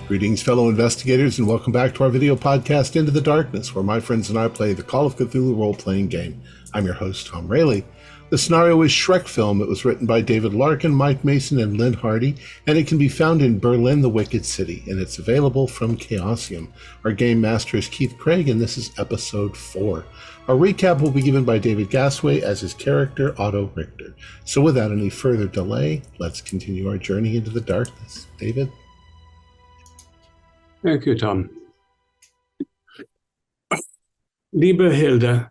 Greetings, fellow investigators, and welcome back to our video podcast, Into the Darkness, where my friends and I play the Call of Cthulhu role-playing game. I'm your host, Thom Raley. The scenario is Schreckfilm. It was written by David Larkin, Mike Mason, and Lynn Hardy, and it can be found in Berlin, the Wicked City, and it's available from Chaosium. Our game master is Keith Craig, and this is episode 4. Our recap will be given by David Gasway as his character, Otto Richter. So without any further delay, let's continue our journey into the darkness. David? Thank you, Thom. Liebe Hilde,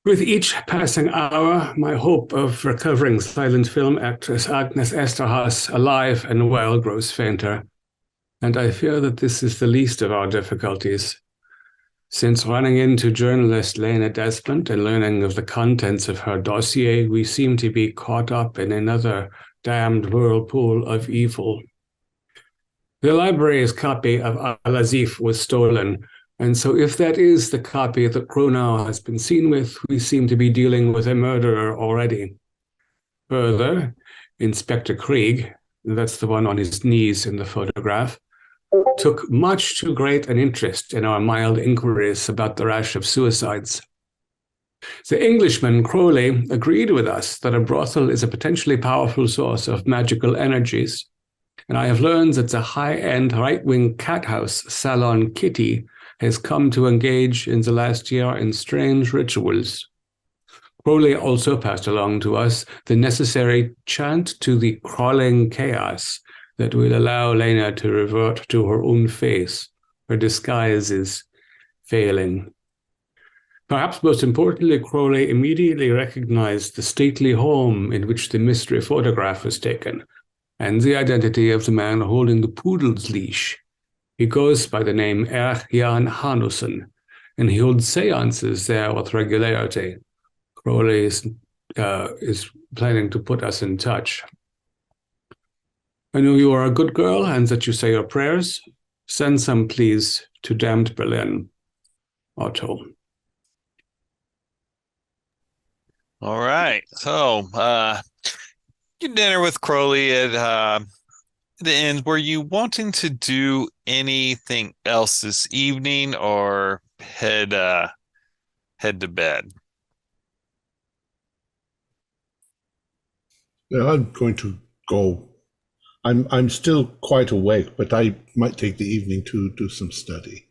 with each passing hour, my hope of recovering silent film actress Agnes Esterhaas alive and well grows fainter, and I fear that this is the least of our difficulties. Since running into journalist Lena Desmond and learning of the contents of her dossier, we seem to be caught up in another damned whirlpool of evil. The library's copy of Al-Azif was stolen, and so if that is the copy that Kronau has been seen with, we seem to be dealing with a murderer already. Further, Inspector Krieg, that's the one on his knees in the photograph, took much too great an interest in our mild inquiries about the rash of suicides. The Englishman, Crowley, agreed with us that a brothel is a potentially powerful source of magical energies, and I have learned that the high-end right-wing cat house Salon Kitty has come to engage in the last year in strange rituals. Crowley also passed along to us the necessary chant to the crawling chaos that will allow Lena to revert to her own face. Her disguise is failing. Perhaps most importantly, Crowley immediately recognized the stately home in which the mystery photograph was taken, and the identity of the man holding the poodle's leash. He goes by the name Jan Hanussen, and he holds seances there with regularity. Crowley is planning to put us in touch. I know you are a good girl and that you say your prayers. Send some, please, to damned Berlin. Otto. All right. So, you dinner with Crowley at the end. Were you wanting to do anything else this evening, or head to bed? Yeah, I'm going to go. I'm still quite awake, but I might take the evening to do some study.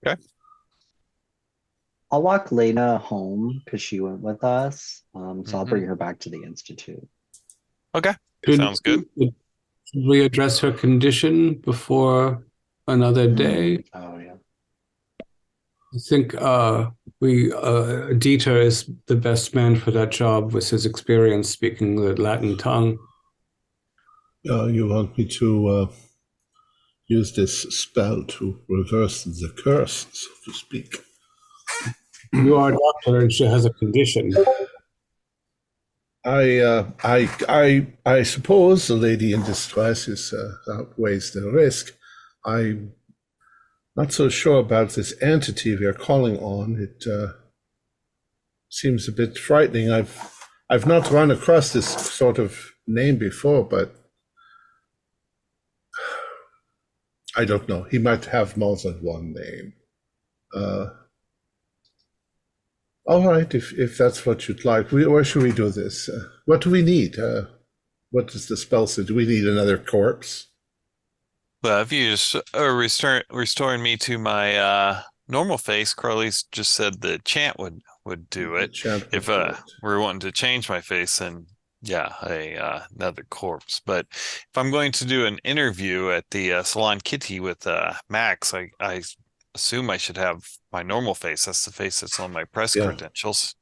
Okay. I'll walk Lena home because she went with us. So I'll bring her back to the Institute. Okay. Sounds good. Should we address her condition before another day? Oh, yeah. I think Dieter is the best man for that job with his experience speaking the Latin tongue. You want me to use this spell to reverse the curse, so to speak? You are a doctor and she has a condition. I suppose the lady in distress outweighs the risk. I'm not so sure about this entity we are calling on. It seems a bit frightening. I've not run across this sort of name before, but I don't know. He might have more than one name. All right, if that's what you'd like. Where should we do this? What do we need? What does the spell say? Do we need another corpse? Well, if you just restoring me to my normal face, Crowley's just said the chant would do it. If we're wanting to change my face, then yeah, another corpse. But if I'm going to do an interview at the Salon Kitty with Max, I assume I should have my normal face. That's the face that's on my press credentials.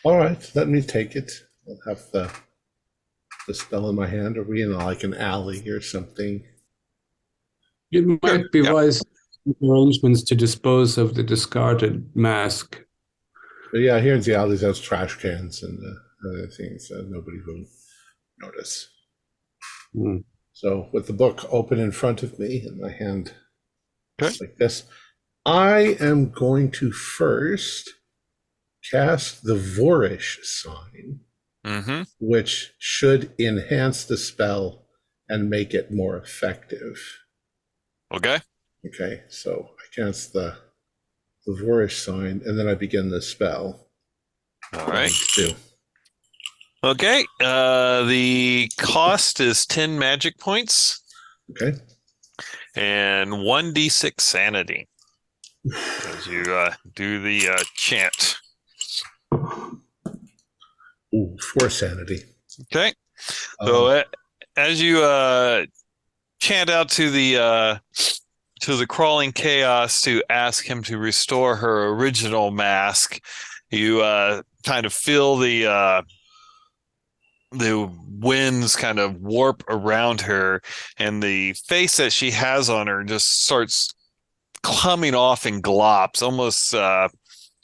All right, let me take it. I'll have the spell in my hand. Are we in like an alley or something? It might be wise arrangements to dispose of the discarded mask. But yeah, here in the alleys, there's trash cans and other things that nobody will notice. So with the book open in front of me and my hand like this, I am going to first cast the Vorish sign, which should enhance the spell and make it more effective. Okay. Okay, so I cast the Vorish sign, and then I begin the spell. All right. Two. Okay. The cost is 10 magic points. Okay. And 1d6 sanity as you do the chant. Ooh, 4 sanity. Okay. So as you chant out to the crawling chaos to ask him to restore her original mask, you kind of feel the winds kind of warp around her, and the face that she has on her just starts coming off in glops, almost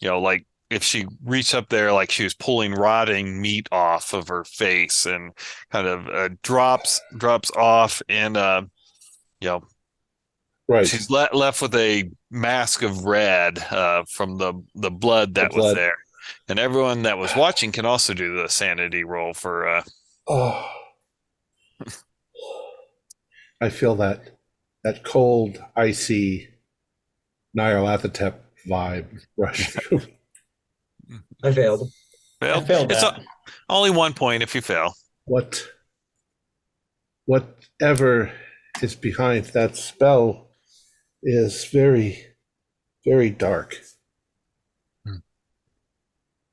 like if she reached up there like she was pulling rotting meat off of her face, and kind of drops off, and right. she's left with a mask of red from the blood that was there. And everyone that was watching can also do the sanity roll for Oh, I feel that cold, icy Nyarlathotep vibe rush through. I failed. Failed. I failed It's that. only 1 point if you fail. Whatever is behind that spell is very, very dark.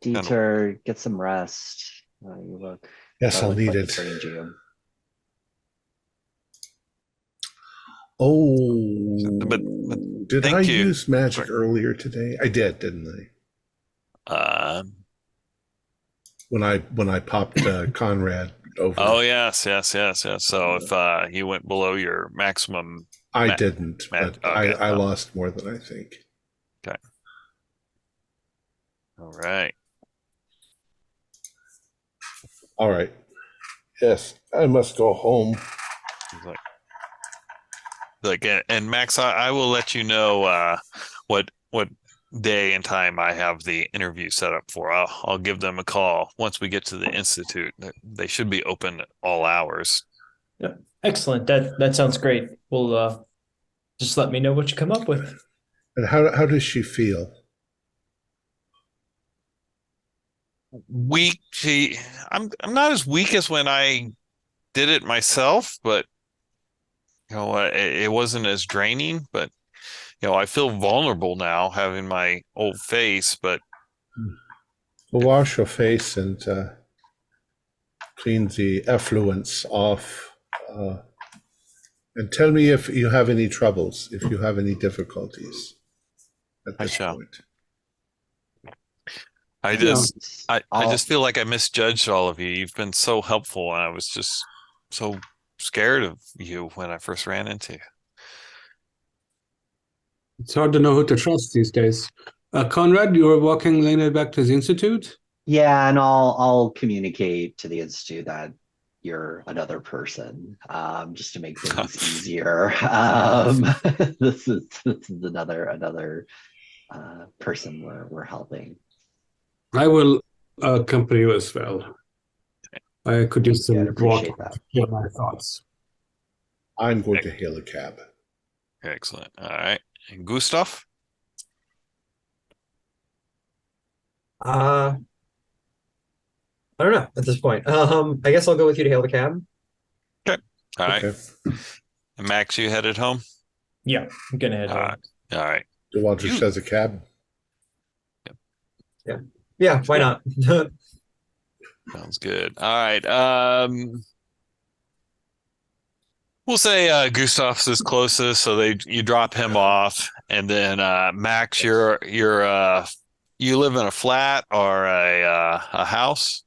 Dieter, get some rest. You look. Yes, I'll need like it. it's drained you. Oh, But did thank I you. use magic earlier today? I did, didn't Uh, I? When I popped Conrad over. oh yes. So if you went below your maximum, I didn't, but okay. I lost more than I think. Okay. All right. Yes, I must go home. And Max, I will let you know what day and time I have the interview set up for. I'll give them a call once we get to the institute. They should be open at all hours. Yeah. Excellent. That sounds great. Well, just let me know what you come up with. And how does she feel? Weak. I'm not as weak as when I did it myself, but it wasn't as draining. But I feel vulnerable now having my old face. But We'll wash your face and clean the effluence off. And tell me if you have any troubles, if you have any difficulties at this point. I just feel like I misjudged all of you. You've been so helpful, and I was just so scared of you when I first ran into you. It's hard to know who to trust these days. Conrad, you were walking Lena back to the Institute? Yeah, and I'll communicate to the Institute that you're another person, just to make things easier. This is another person we're helping. I will accompany you as well. I could use some appreciate water that. to clear my thoughts. I'm going to hail a cab. Excellent. All right. And Gustav? I don't know at this point. I guess I'll go with you to hail the cab. Okay. All right. Okay. And Max, you headed home? Yeah, I'm gonna head home. All right. DeWalter says a cab. Yeah, why not? Sounds good. All right. We'll say Gustav's is closest, so you drop him off, and then Max, you live in a flat or a house?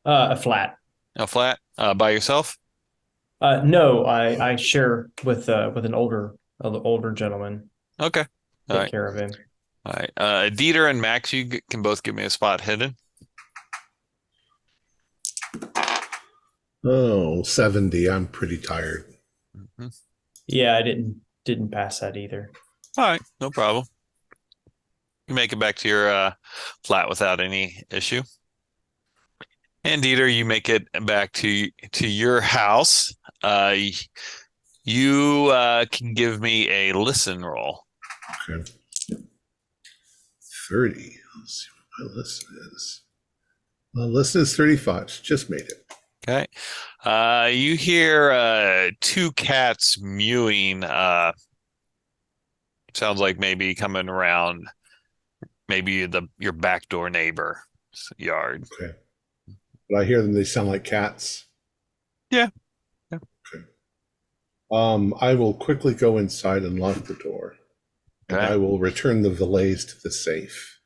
A flat. A flat by yourself? No, I share with an older gentleman. Okay. All Take right. care of him. All right. Dieter and Max, you can both give me a spot hidden. Oh, 70. I'm pretty tired. Mm-hmm. Yeah, I didn't pass that either. All right, no problem. You make it back to your flat without any issue. And Dieter, you make it back to your house. You can give me a listen roll. Okay. 30. Let's see what my listen is. My listen is 35. Just made it. Okay. You hear two cats mewing. Sounds like maybe coming around maybe your backdoor neighbor's yard. Okay. But I hear them, they sound like cats. Yeah. Okay. I will quickly go inside and lock the door. And Okay. I will return the valet to the safe.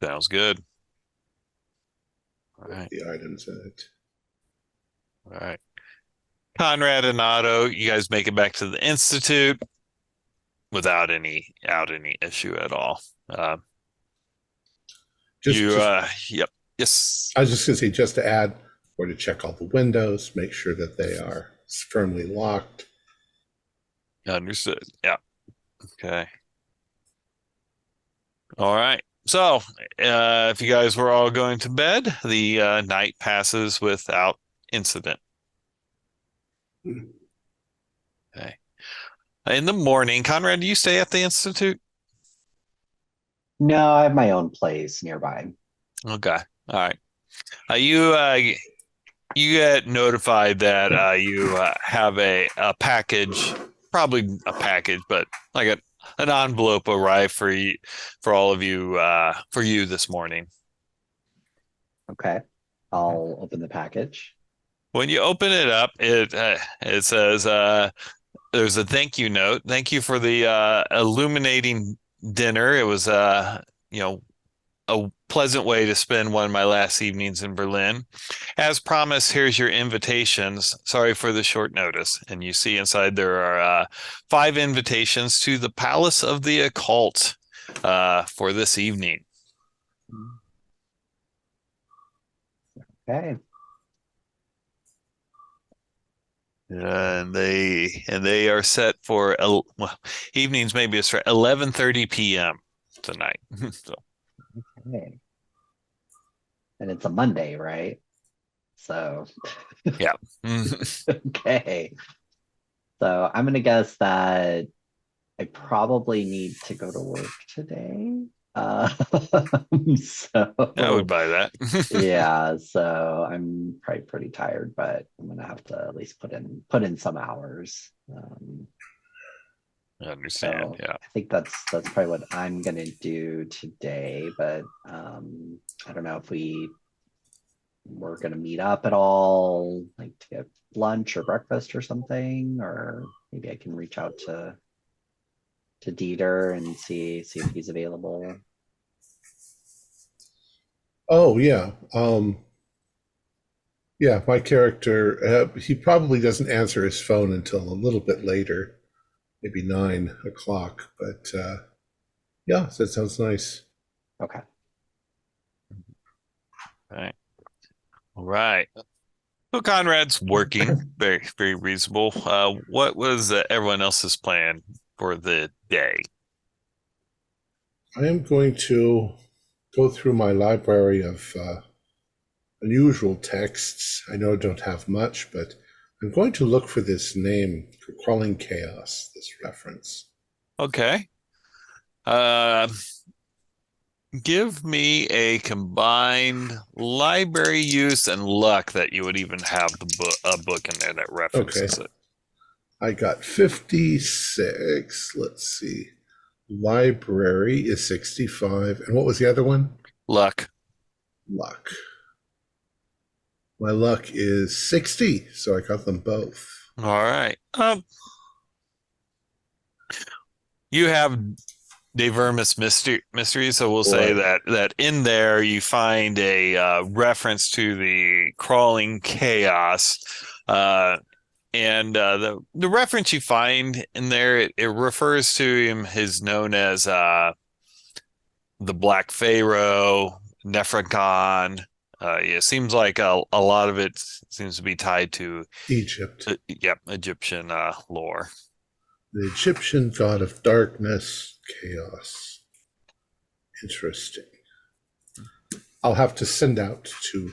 Sounds good. All right. The items in it. All right. Conrad and Otto, you guys make it back to the Institute without any issue at all. Yep. Yes. I was just going to say, just to add, or to check all the windows, make sure that they are firmly locked. Understood. Yeah. Okay. All right. So, if you guys were all going to bed, the night passes without incident. Okay. In the morning, Conrad, do you stay at the Institute? No, I have my own place nearby. Okay. All right. You get notified that you have a package, probably a package, but like an envelope arrived for all of you, for you this morning. Okay. I'll open the package. When you open it up, it says there's a thank you note. Thank you for the illuminating dinner. It was a pleasant way to spend one of my last evenings in Berlin. As promised, here's your invitations. Sorry for the short notice. And you see inside there are 5 invitations to the Palace of the Occult for this evening. Okay. And they are set for evenings. Maybe it's for 11:30 p.m. tonight. So. Okay. And it's a Monday, right? So Yeah. okay. So I'm gonna guess that I probably need to go to work today. So I would buy that. yeah, so I'm probably pretty tired, but I'm gonna have to at least put in some hours. I understand. So Yeah. I think that's probably what I'm gonna do today, but I don't know if we're gonna meet up at all, like to get lunch or breakfast or something, or maybe I can reach out to Dieter and see if he's available. Oh, yeah. Yeah, my character, he probably doesn't answer his phone until a little bit later, maybe 9 o'clock. But yeah, that sounds nice. Okay. All right. So Conrad's working, very, very reasonable. What was everyone else's plan for the day? I am going to go through my library of unusual texts. I know I don't have much, but I'm going to look for this name, Crawling Chaos, this reference. Okay. Give me a combined library use and luck that you would even have a book in there that references it. I got 56. Let's see. Library is 65. And what was the other one? Luck. Luck. My luck is 60, so I got them both. All right. You have De Vermis mystery, so we'll say that in there you find a reference to the crawling chaos, and the reference you find in there it refers to him as known as the Black Pharaoh, Nephragon. It seems like a lot of it seems to be tied to Egypt. Egyptian lore. The Egyptian god of darkness, chaos. Interesting. I'll have to send out to,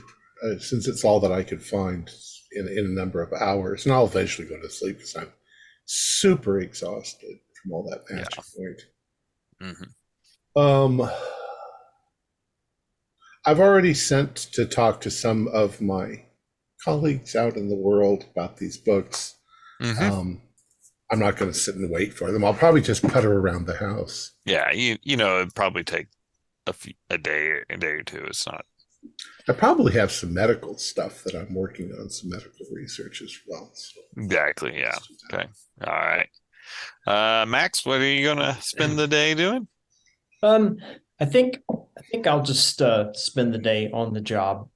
since it's all that I could find, in a number of hours, and I'll eventually go to sleep because I'm super exhausted from all that magic point. Mm-hmm. I've already sent to talk to some of my colleagues out in the world about these books. Mm-hmm. I'm not going to sit and wait for them. I'll probably just putter around the house. Yeah, it'd probably take a day or two. It's not. I probably have some medical stuff that I'm working on, some medical research as well. So Exactly. Yeah. Okay. All right. Max, what are you gonna spend the day doing? I think I'll just spend the day on the job,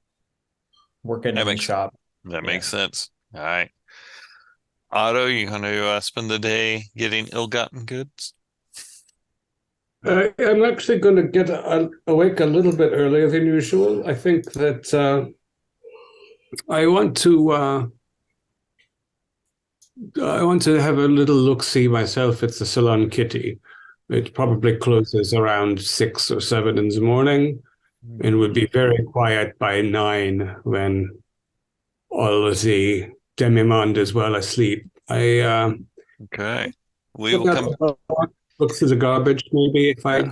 working in the shop. That makes sense. All right. Otto, you gonna spend the day getting ill-gotten goods? I'm actually going to get awake a little bit earlier than usual. I think that I want to have a little look-see myself at the Salon Kitty. It probably closes around 6 or 7 in the morning and would be very quiet by 9 when all of the demi-monde is well asleep. Okay. We will come. Look through the garbage, maybe, if I...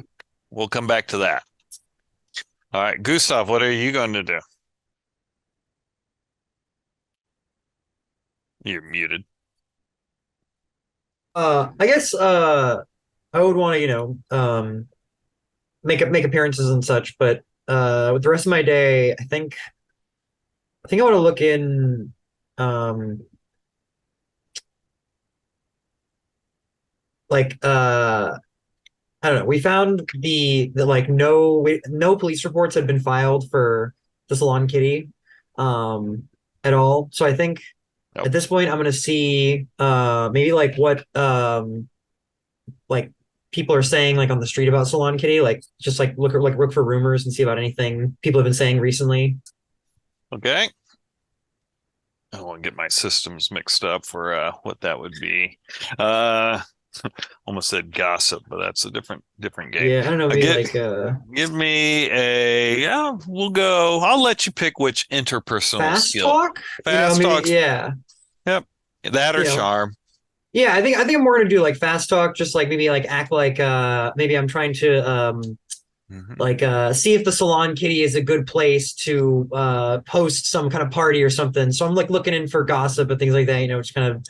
We'll come back to that. All right. Gustav, what are you going to do? You're muted. I guess I would want to, make appearances and such, but with the rest of my day, I think I want to look in I don't know. We found no police reports had been filed for the Salon Kitty at all. So I think at this point I'm gonna see maybe like what like people are saying like on the street about Salon Kitty, like just like look for rumors and see about anything people have been saying recently. Okay. I don't want to get my systems mixed up for what that would be. Almost said gossip, but that's a different game. Yeah, I don't know, maybe give me we'll go. I'll let you pick which interpersonal fast skill. talk. Fast talk. Yeah. Yep. That or charm. Yeah, I think I'm more gonna do like fast talk, just like maybe like act like maybe I'm trying to see if the Salon Kitty is a good place to post some kind of party or something. So I'm like looking in for gossip and things like that, just kind of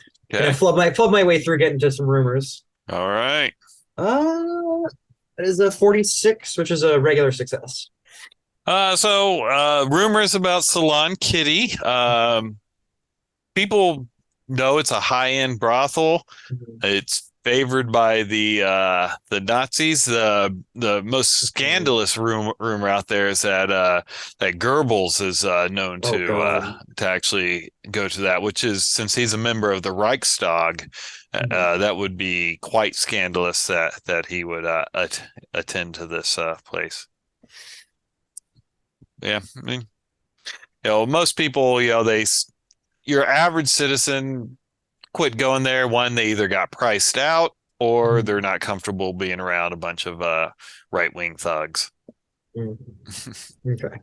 flub my way through, getting to some rumors. All right. That is a 46, which is a regular success. So rumors about Salon Kitty. People know it's a high-end brothel. Mm-hmm. It's favored by the Nazis. The most scandalous rumor out there is that Goebbels is known to actually go to that, which is, since he's a member of the Reichstag, that would be quite scandalous that he would attend to this place. Yeah, I mean, most people, your average citizen quit going there. One, they either got priced out or they're not comfortable being around a bunch of right-wing thugs. Okay.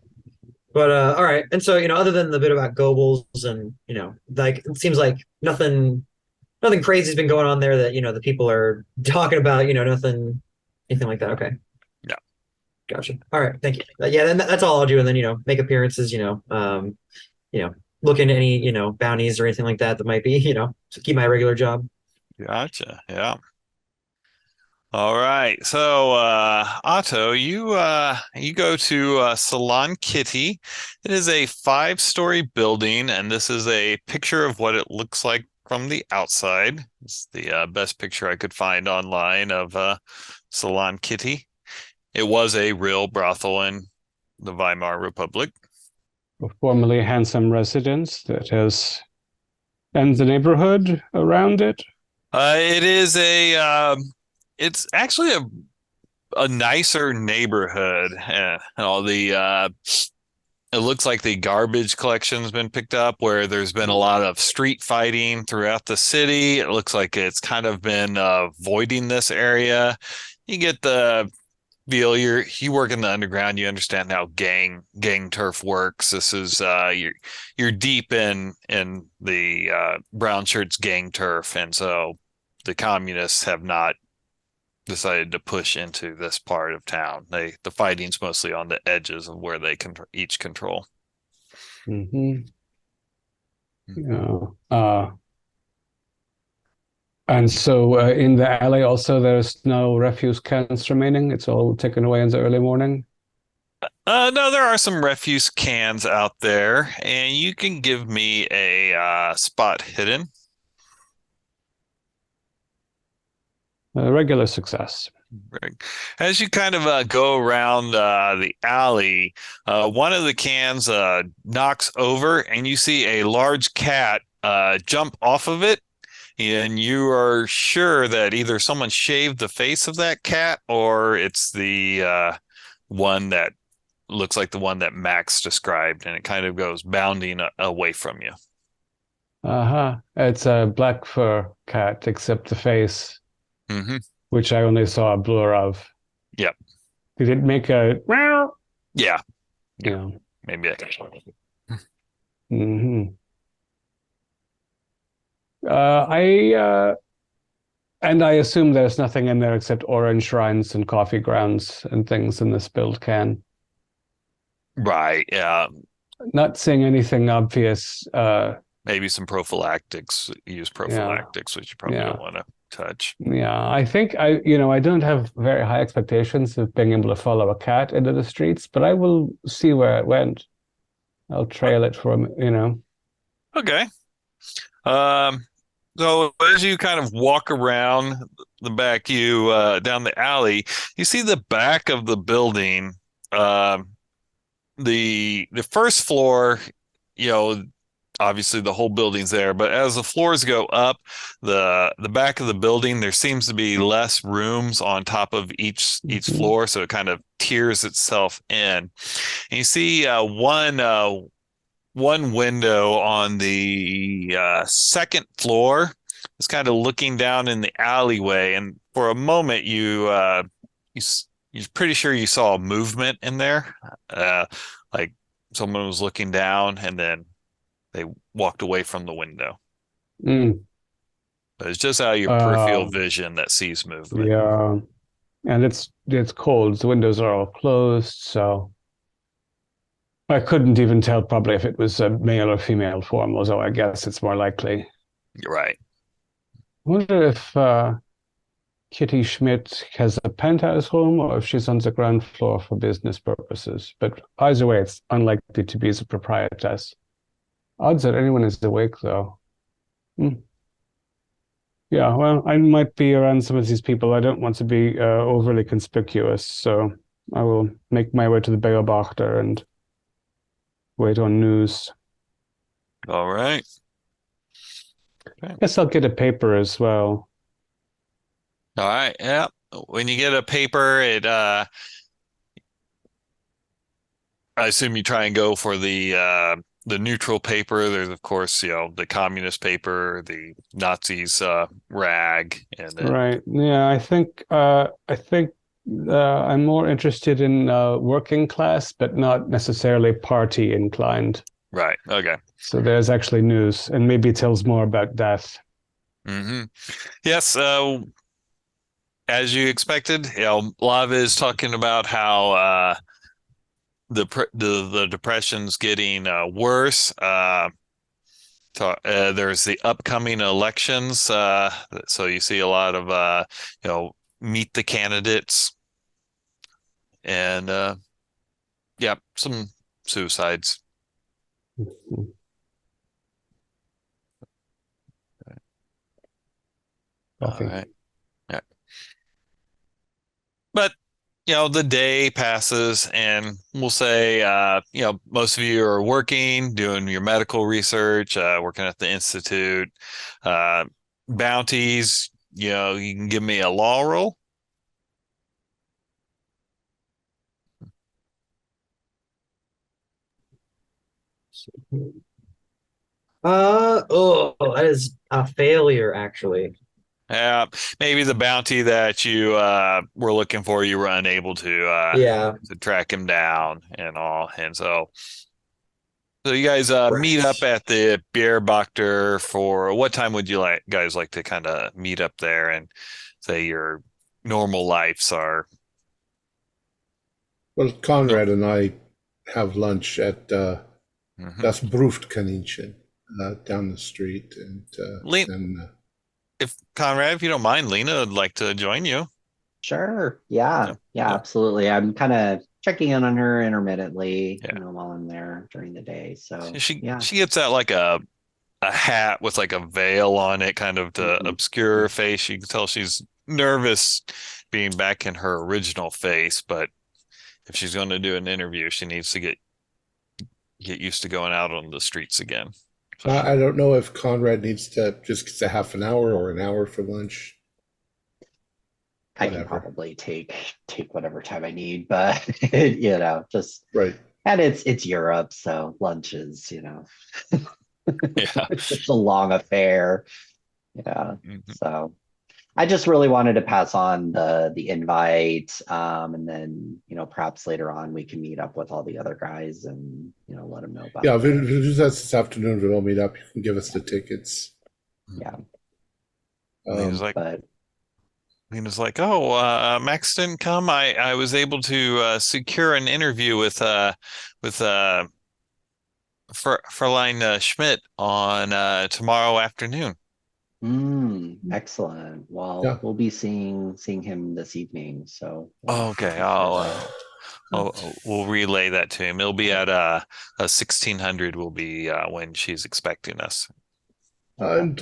But all right. And so, other than the bit about Goebbels and, like, it seems like nothing crazy has been going on there that, the people are talking about, anything like that. Okay. Yeah. Gotcha. All right. Thank you. Yeah, then that's all I'll do. And then, make appearances, look into any, bounties or anything like that might be, to keep my regular job. Gotcha. Yeah. All right. So, Otto, you go to Salon Kitty. It is a 5-story building, and this is a picture of what it looks like from the outside. It's the best picture I could find online of Salon Kitty. It was a real brothel in the Weimar Republic. A formerly handsome residence that has, and the neighborhood around it. It is it's actually a nicer neighborhood. All the it looks like the garbage collection's been picked up, where there's been a lot of street fighting throughout the city. It looks like it's kind of been voiding this area. You get the feel you work in the underground. You understand how gang turf works. This is you're deep in the brown shirts gang turf, and so the communists have not decided to push into this part of town. The fighting's mostly on the edges of where they can each control. Mm-hmm. Yeah. And so in the alley also, there's no refuse cans remaining. It's all taken away in the early morning. No, there are some refuse cans out there, and you can give me a spot hidden. A regular success. Right. As you kind of go around the alley, one of the cans knocks over, and you see a large cat jump off of it. And you are sure that either someone shaved the face of that cat, or it's the one that looks like the one that Max described, and it kind of goes bounding away from you. Uh-huh. It's a black fur cat, except the face, which I only saw a blur of. Yep. Did it make a meow? Yeah. Yeah. Maybe I Mm-hmm. I assume there's nothing in there except orange shrines and coffee grounds and things in the spilled can. Right. Yeah. Not seeing anything obvious. Maybe some prophylactics. Use prophylactics, which you probably don't want to touch. Yeah, I think I don't have very high expectations of being able to follow a cat into the streets, but I will see where it went. I'll trail it for Okay. So as you kind of walk around the back, down the alley, you see the back of the building. The first floor, obviously the whole building's there, but as the floors go up, the back of the building, there seems to be less rooms on top of each floor, so it kind of tiers itself in. And you see one window on the second floor is kind of looking down in the alleyway, and for a moment you're pretty sure you saw a movement in there, like someone was looking down and then they walked away from the window. But it's just out of your peripheral vision that sees movement. Yeah, and it's cold. The windows are all closed, so I couldn't even tell probably if it was a male or female form, although I guess it's more likely. You're right. I wonder if Kitty Schmidt has a penthouse home or if she's on the ground floor for business purposes. But either way, it's unlikely to be the proprietress. Odds that anyone is awake, though. Yeah, well, I might be around some of these people. I don't want to be overly conspicuous, so I will make my way to the Beobachter and wait on news. All right. Okay. Guess I'll get a paper as well. All right. Yeah. When you get a paper, I assume you try and go for the neutral paper. There's of course, the communist paper, the Nazis rag, and then... Right. Yeah, I think I'm more interested in working class, but not necessarily party inclined. Right. Okay. So there's actually news, and maybe it tells more about death. Yes. As you expected, Lava is talking about how the depression's getting worse. There's the upcoming elections, so you see a lot of meet the candidates, and some suicides. All right. Yeah. But the day passes, and we'll say most of you are working, doing your medical research, working at the institute. Bounties, you can give me a law roll. That is a failure, actually. Yeah, maybe the bounty that you were looking for, you were unable Yeah. to track him down and all. And so you guys meet Right. up at the beer Bachter for what time would you guys like to kind of meet up there and say your normal lives are? Well, Conrad and I have lunch at Das Bruftkaninchen down the street, and then if Conrad, if you don't mind, Lena would like to join you. Sure. Yeah. Yeah, absolutely. I'm kind of checking in on her intermittently, while I'm there during the day. So She yeah. gets out like a hat with like a veil on it, kind of to obscure her face. You can tell she's nervous being back in her original face, but if she's going to do an interview, she needs to get used to going out on the streets again. So. I don't know if Conrad needs to just get a half an hour or an hour for lunch. Whatever. I can probably take whatever time I need, but just right. And it's Europe, so lunch is, yeah, it's a long affair. So I just really wanted to pass on the invite, and then perhaps later on we can meet up with all the other guys and let them know about. Yeah, if we'll do that this afternoon. We'll all meet up. You can give us the tickets. Yeah. Lena's like, oh, Max didn't come. I was able to secure an interview with Fräulein Schmidt on tomorrow afternoon. Excellent. Well, we'll be seeing him this evening. So okay, we'll relay that to him. It'll be at 1600. Will be when she's expecting us. And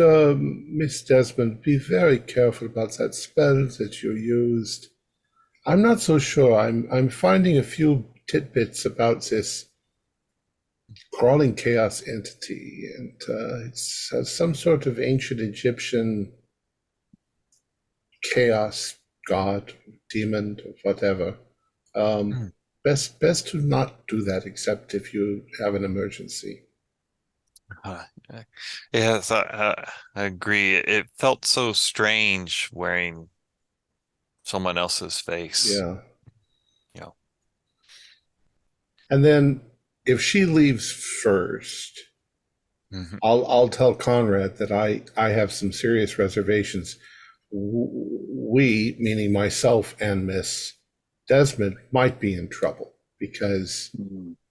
Miss Desmond, be very careful about that spell that you used. I'm not so sure. I'm finding a few tidbits about this crawling chaos entity, and it's some sort of ancient Egyptian chaos god, demon, or whatever. Best to not do that, except if you have an emergency. Yes, I agree. It felt so strange wearing someone else's face. Yeah. And then if she leaves first, I'll tell Conrad that I have some serious reservations. We, meaning myself and Miss Desmond, might be in trouble because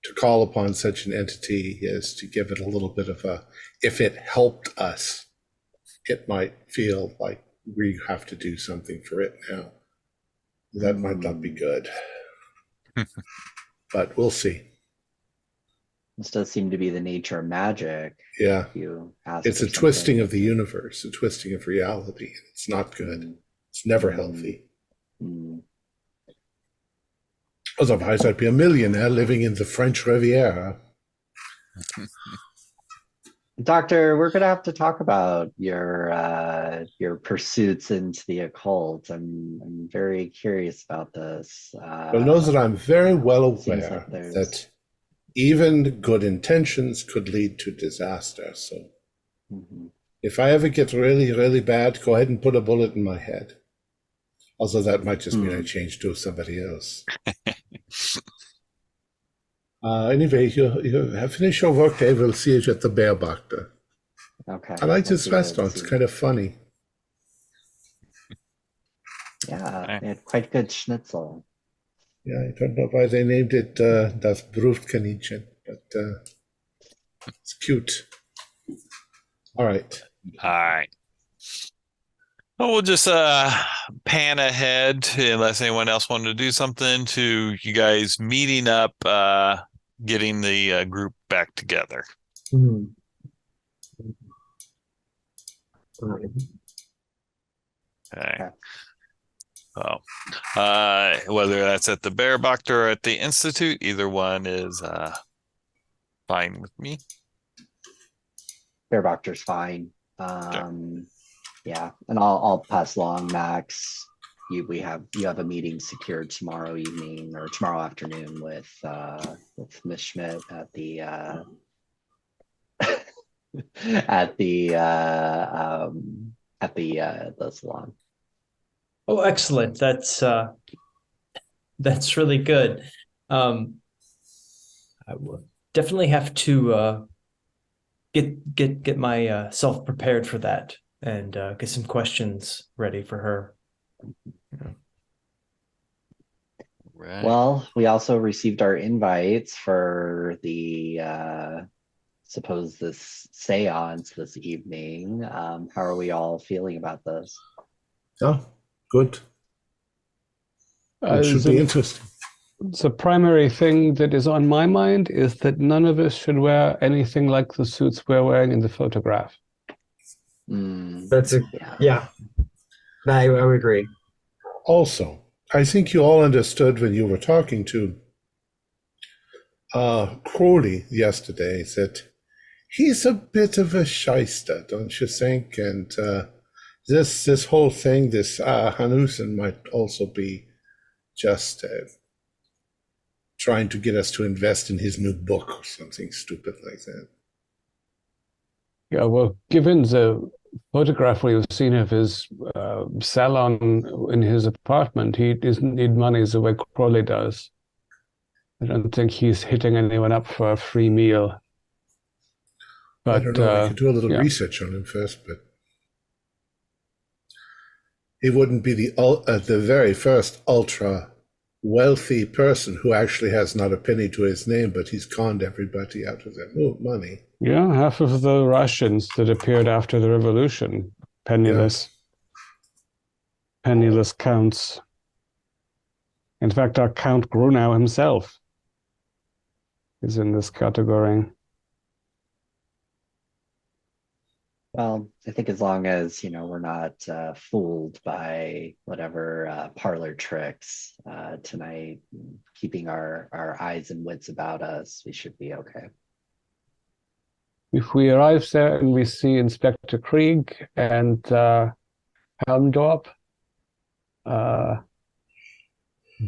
to call upon such an entity is to give it a little bit of if it helped us, it might feel like we have to do something for it now. That might not be good. But we'll see. This does seem to be the nature of magic. Yeah. It's a twisting of the universe, a twisting of reality. It's not good. It's never healthy. Otherwise, I'd be a millionaire living in the French Riviera. Doctor, we're going to have to talk about your pursuits into the occult. I'm very curious about this. Well, know that I'm very well aware that even good intentions could lead to disaster. So if I ever get really, really bad, go ahead and put a bullet in my head. Also, that might just mean I change to somebody else. Anyway, you have finished your work day. We'll see you at the Bearbacter. Okay. I like this restaurant. It's kind of funny. Yeah, they had quite good schnitzel. Yeah, I don't know why they named it Das Bruftkaninchen, but it's cute. All right. Well, we'll just pan ahead unless anyone else wanted to do something to you guys meeting up, getting the group back together. Okay. Well, whether that's at the Bearbacter or at the Institute, either one is fine with me. Bearbacter's fine. Sure. Yeah, and I'll pass along, Max. You have a meeting secured tomorrow evening or tomorrow afternoon with Miss Schmidt at the at the at the salon. Oh, excellent. That's really good. I will definitely have to get my self prepared for that and get some questions ready for her. Right. Well, we also received our invites for the suppose this seance this evening. How are we all feeling about this? Oh, good. It should be interesting. The primary thing that is on my mind is that none of us should wear anything like the suits we're wearing in the photograph. That's yeah. I would agree. Also, I think you all understood when you were talking to Crowley yesterday that he's a bit of a shyster, don't you think? And this whole thing, this Hanusen might also be just trying to get us to invest in his new book or something stupid like that. Yeah, well, given the photograph we've seen of his salon in his apartment, he doesn't need money the way Crowley does. I don't think he's hitting anyone up for a free meal. But, I don't know. We could do a little research on him first, but he wouldn't be the very first ultra wealthy person who actually has not a penny to his name, but he's conned everybody out of their money. Yeah, half of the Russians that appeared after the revolution, penniless counts. In fact, our Count Grunau himself is in this category. Well, I think as long as, we're not fooled by whatever parlor tricks tonight, keeping our eyes and wits about us, we should be okay. If we arrive there and we see Inspector Krieg and Helmdorp,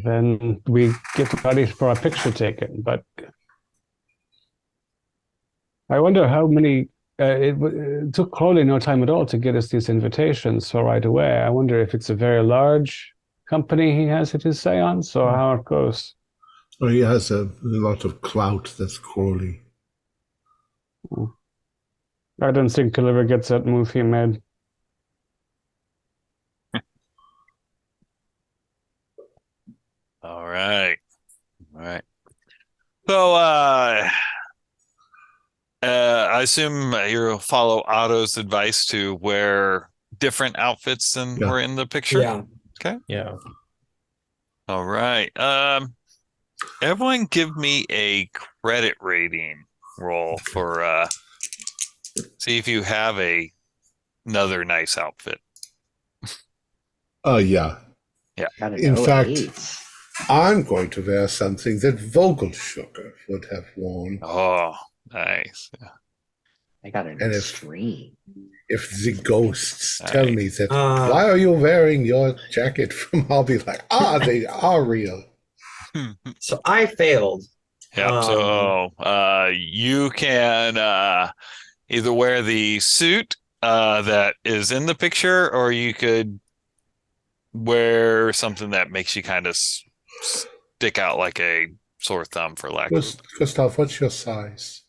then we get ready for a picture taken. But I wonder how many... it took Crowley no time at all to get us these invitations for right away. I wonder if it's a very large company he has at his seance or how it goes. Well, he has a lot of clout, that's Crowley. I don't think he'll ever get that move he made. All right. So, I assume you'll follow Otto's advice to wear different outfits than were in the picture? Yeah. Okay. Yeah. All right. Everyone give me a credit rating roll for see if you have another nice outfit. Yeah. In fact, 8. I'm going to wear something that Vogelsugar would have worn. Oh, nice. Yeah. I got an extreme. If the ghosts tell me that, why are you wearing your jacket from, I'll be like, they are real. So I failed. Yep. So you can either wear the suit that is in the picture, or you could wear something that makes you kind of stick out like a sore thumb, for lack of. Gustav, what's your size?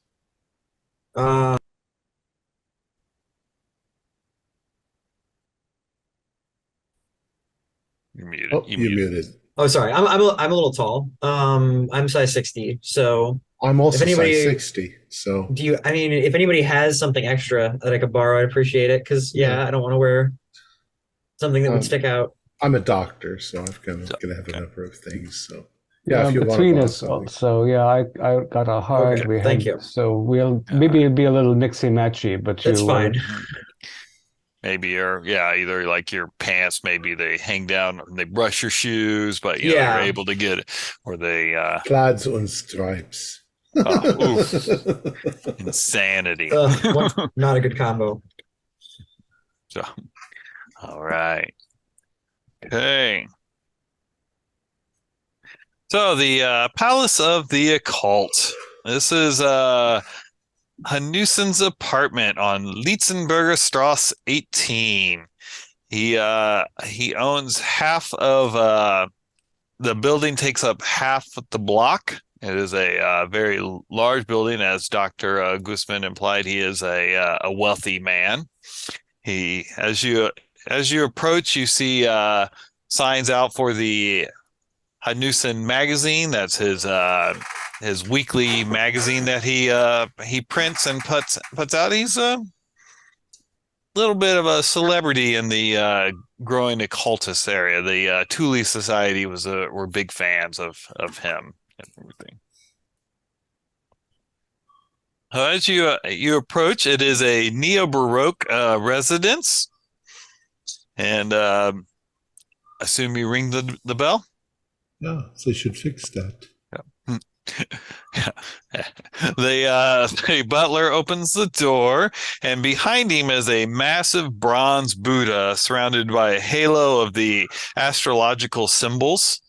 You're muted. Oh, you're muted. Oh, sorry. I'm a little tall. I'm size 60. So I'm also size 60. So if anybody has something extra that I could borrow, I'd appreciate it. Because I don't want to wear something that would stick out. I'm a doctor, so I'm gonna have a number of things. So if you between us, so I got a hard. Okay, thank you. So maybe it'll be a little mixy matchy, but that's fine. Maybe either like your pants, maybe they hang down and they brush your shoes, but you're able to get it, or they Plaids und stripes. Insanity. Not a good combo. So, all right. Okay. So the Palace of the Occult. This is Hanussen's apartment on Lietzenberger Strasse 18. He owns half of the building, takes up half of the block. It is a very large building, as Dr. Guzman implied. He is a wealthy man. He, as you approach, you see signs out for the Hanussen magazine. That's his weekly magazine that he prints and puts out. He's a little bit of a celebrity in the growing occultist area. The Thule Society were big fans of him and everything. As you approach, it is a neo-Baroque residence, and assume you ring the bell. Yeah, they should fix that. The butler opens the door, and behind him is a massive bronze Buddha surrounded by a halo of the astrological symbols.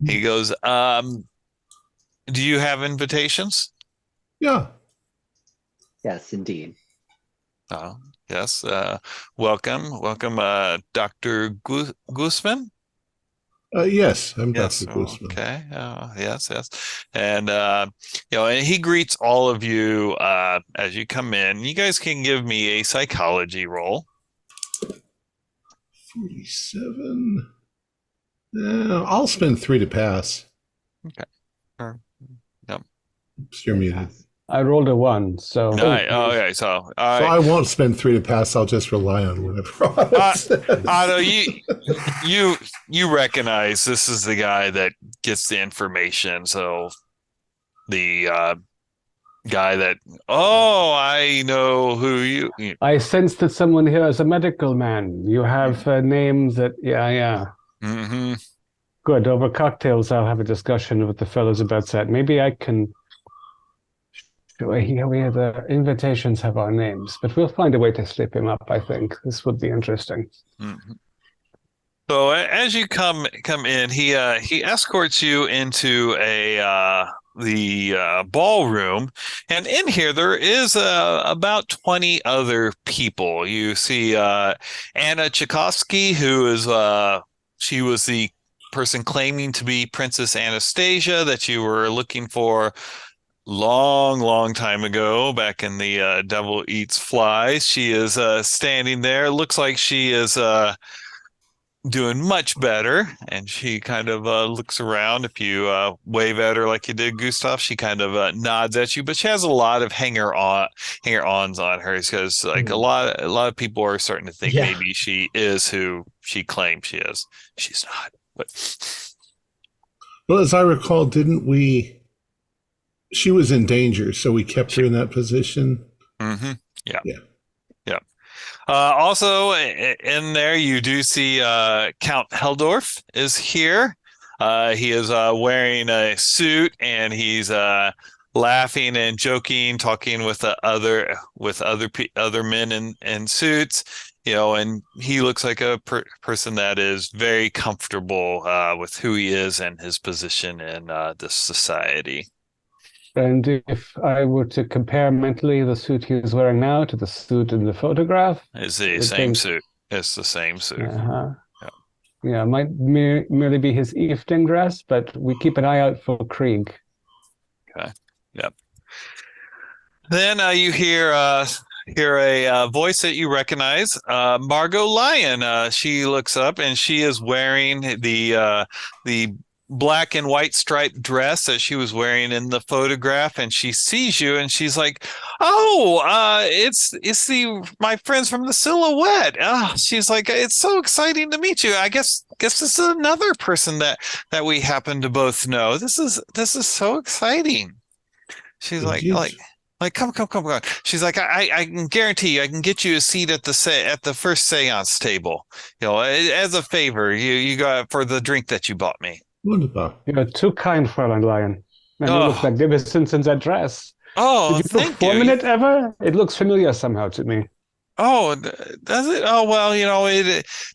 He goes, do you have invitations? Yeah. Yes, indeed. Oh, yes. Welcome, Dr. Guzman. Yes, I'm Yes. Dr. Guzman. Okay. Yes. And and he greets all of you as you come in. You guys can give me a psychology roll. 47. I'll spend 3 to pass. Okay. Yep. You're muted. I rolled a 1, so. Okay. So I won't spend 3 to pass. I'll just rely on whatever. Otto, you recognize this is the guy that gets the information. So the guy that, I know who you. I sense that someone here is a medical man. You have names that, yeah. Mm-hmm. Good. Over cocktails, I'll have a discussion with the fellows about that. Maybe I can. Here we have the invitations have our names, but we'll find a way to slip him up. I think this would be interesting. Mm-hmm. So as you come in, he escorts you into the ballroom, and in here there is about 20 other people. You see Anna Tchaikovsky, who is she was the person claiming to be Princess Anastasia that you were looking for long time ago, back in the Devil Eats Flies. She is standing there. Looks like she is doing much better, and she kind of looks around. If you wave at her like you did Gustav, she kind of nods at you, but she has a lot of hanger-ons on her, because like a lot of people are starting to think maybe she is who she claims she is. She's not. But well, as I recall, didn't we? She was in danger, so we kept her in that position. Mm-hmm. Yeah. Also, in there, you do see Count Heldorf is here. He is wearing a suit, and he's laughing and joking, talking with other men in suits. And he looks like a person that is very comfortable with who he is and his position in this society. And if I were to compare mentally the suit he's wearing now to the suit in the photograph, it's the same suit. It's the same suit. Yeah, it might merely be his evening dress, but we keep an eye out for Krieg. Okay. Yep. Then you hear a voice that you recognize, Margot Lyon. She looks up, and she is wearing the black and white striped dress that she was wearing in the photograph, and she sees you, and she's like, it's my friends from the Silhouette. She's like, it's so exciting to meet you. I guess this is another person that we happen to both know. This is so exciting. She's like come on. She's like, I can guarantee you, I can get you a seat at the first seance table, as a favor. You got for the drink that you bought me. Wunderbar. You're too kind, Fräulein Lyon. And you look magnificent in that dress. Oh, did you perform in it ever? It looks familiar somehow to me. Oh, does it? Oh, well,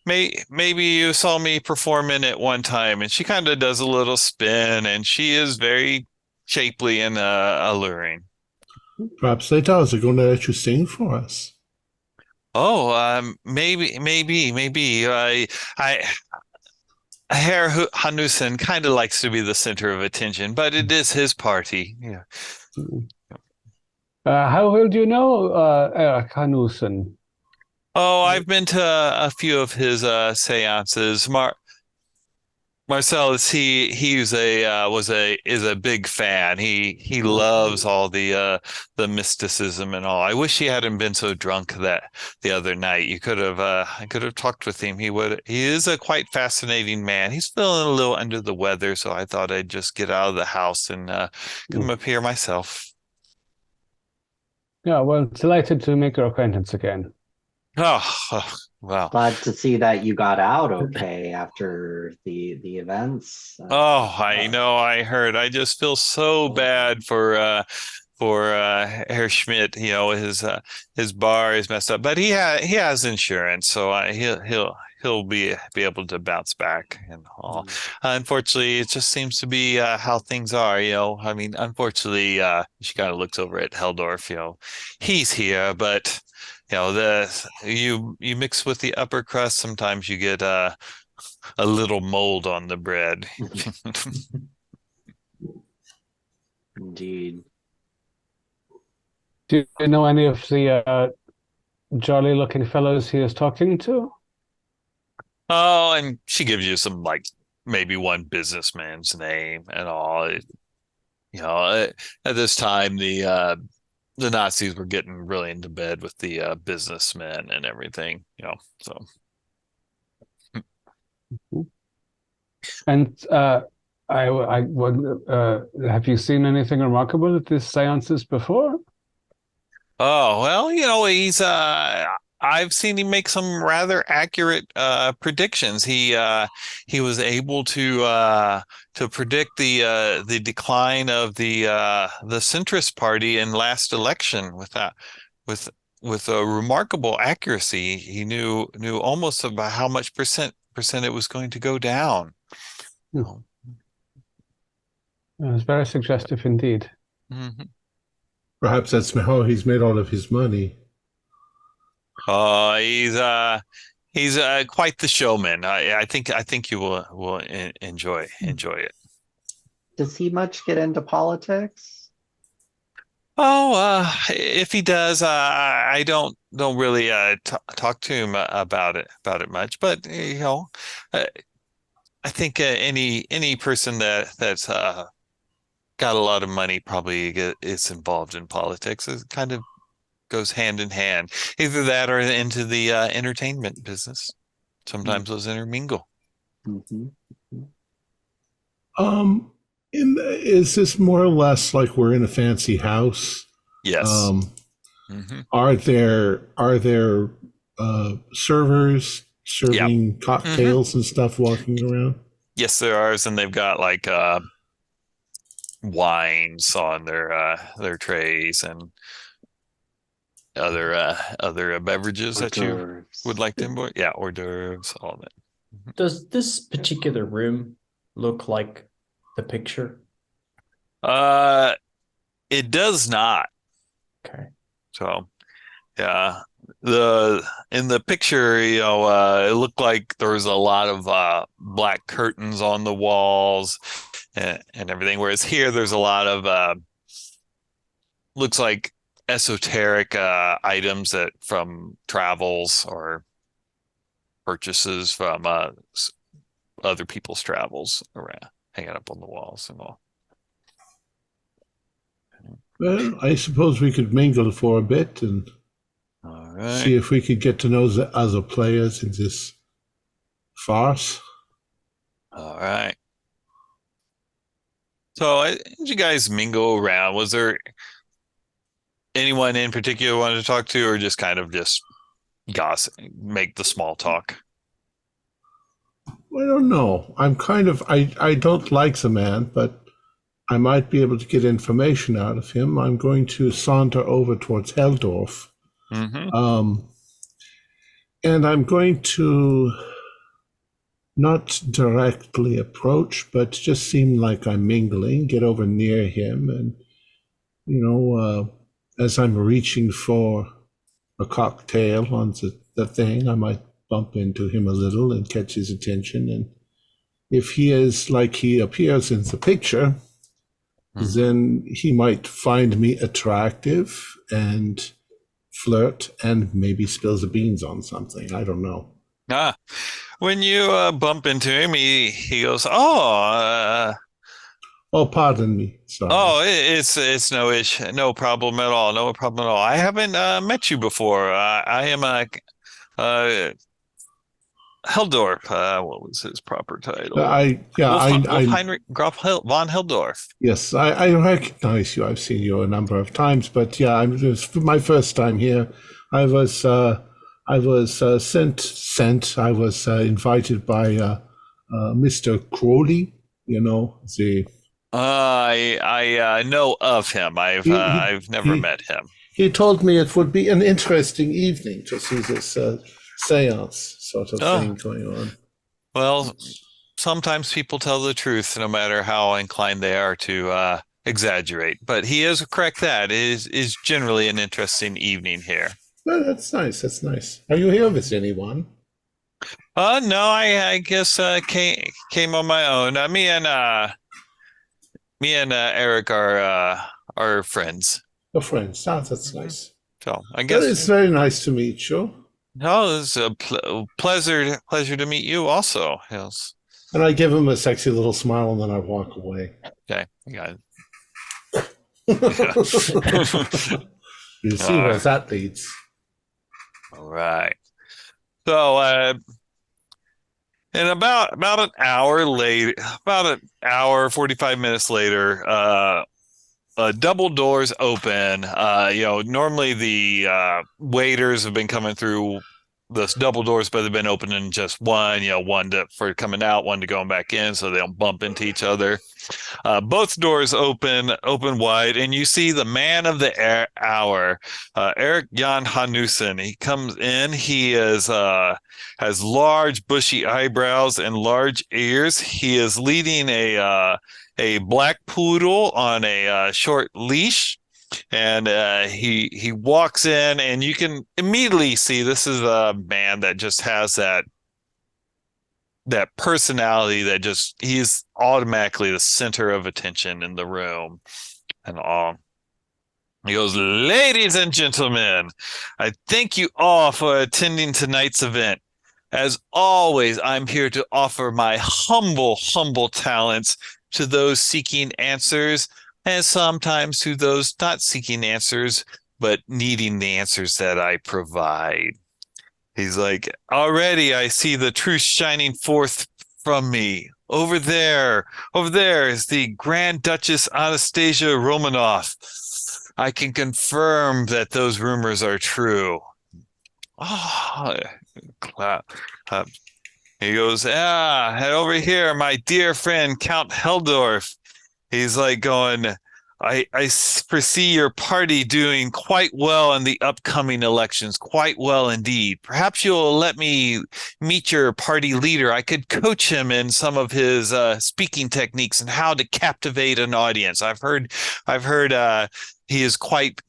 maybe you saw me perform in it one time. And she kind of does a little spin, and she is very shapely and alluring. Perhaps they tell us they're going to let you sing for us. Oh, maybe. Herr Hanussen kind of likes to be the center of attention, but it is his party. Yeah. How well do you know Eric Hanussen? Oh, I've been to a few of his seances. Marcellus, is a big fan. He loves all the mysticism and all. I wish he hadn't been so drunk that the other night. I could have talked with him. He is a quite fascinating man. He's feeling a little under the weather, so I thought I'd just get out of the house and come up here myself. Yeah, well, delighted to make your acquaintance again. Oh, wow. Glad to see that you got out okay after the events. Oh, I know. I heard. I just feel so bad for Herr Schmidt. You know, his bar is messed up, but he has insurance, so he'll be able to bounce back and all. Unfortunately, it just seems to be how things are. You know, I mean, unfortunately, she kind of looks over at Heldorf. You know, he's here, but. You know, you mix with the upper crust, sometimes you get a little mold on the bread. Indeed. Do you know any of the jolly-looking fellows he is talking to? Oh, and she gives you some, like, maybe one businessman's name and all. You know, at this time, the Nazis were getting really into bed with the businessmen and everything, you know, so. And have you seen anything remarkable at these seances before? Oh, well, you know, I've seen him make some rather accurate predictions. He was able to predict the decline of the centrist party in last election with a remarkable accuracy. He knew almost about how much percent it was going to go down. It was very suggestive indeed. Mm-hmm. Perhaps that's how he's made all of his money. Oh, he's quite the showman. I think you will enjoy it. Does he much get into politics? Oh, if he does, I don't really talk to him about it much. But you know, I think any person that's got a lot of money probably is involved in politics. It kind of goes hand in hand. Either that or into the entertainment business. Sometimes those intermingle. Mm-hmm. Is this more or less like we're in a fancy house? Yes. Are there servers serving cocktails and stuff walking around? Yes, there are, and they've got like wines on their trays and other beverages that you would like to enjoy. Yeah, hors d'oeuvres, all that. Does this particular room look like the picture? It does not. Okay. So, yeah, in the picture, you know, it looked like there was a lot of black curtains on the walls and everything. Whereas here, there's a lot of looks like esoteric items that from travels or purchases from other people's travels around, hanging up on the walls and all. Well, I suppose we could mingle for a bit and see if we could get to know the other players in this farce. All right. So, as you guys mingle around, was there anyone in particular you wanted to talk to, or just kind of just gossip, make the small talk? I don't know. I don't like the man, but I might be able to get information out of him. I'm going to saunter over towards Heldorf. And I'm going to not directly approach, but just seem like I'm mingling, get over near him and, you know, as I'm reaching for a cocktail on the thing, I might bump into him a little and catch his attention. And if he is like he appears in the picture, then he might find me attractive and flirt and maybe spill the beans on something. I don't know. When you bump into him, he goes, oh, pardon me. Sorry. Oh, it's no issue, no problem at all. No problem at all. I haven't met you before. I am Heldorf. What was his proper title? Heinrich Graf von Heldorf. Yes, I recognize you. I've seen you a number of times, but yeah, it was my first time here. I was sent. I was invited by Mr. Crowley. You know, the. I know of him. I've never met him. He told me it would be an interesting evening to see this seance sort of thing going on. Well, sometimes people tell the truth, no matter how inclined they are to exaggerate. But he is correct. That is generally an interesting evening here. Well, that's nice. That's nice. Are you here with anyone? No, I guess came on my own. Me and Eric are friends. Your friends. That's nice. So I guess it's very nice to meet you. No, it's a pleasure to meet you also. Yes. And I give him a sexy little smile, and then I walk away. Okay, I got it. You see where that leads. All right. So, and about an hour later, about an hour, 45 minutes later, double doors open. Normally the waiters have been coming through this double doors, but they've been opening just one, one for coming out, one to going back in, so they don't bump into each other. Both doors open wide, and you see the man of the hour, Eric Jan Hanussen. He comes in. He has large bushy eyebrows and large ears. He is leading a black poodle on a short leash, and he walks in, and you can immediately see this is a man that just has that personality that just, he's automatically the center of attention in the room and all. He goes, "Ladies and gentlemen, I thank you all for attending tonight's event. As always, I'm here to offer my humble talents to those seeking answers, and sometimes to those not seeking answers, but needing the answers that I provide." He's like, "Already I see the truth shining forth from me. Over there is the Grand Duchess Anastasia Romanov. I can confirm that those rumors are true." Oh, clap. He goes, "and over here, my dear friend Count Heldorf." He's like going, I foresee your party doing quite well in the upcoming elections, quite well indeed. Perhaps you'll let me meet your party leader. I could coach him in some of his speaking techniques and how to captivate an audience. I've heard he is quite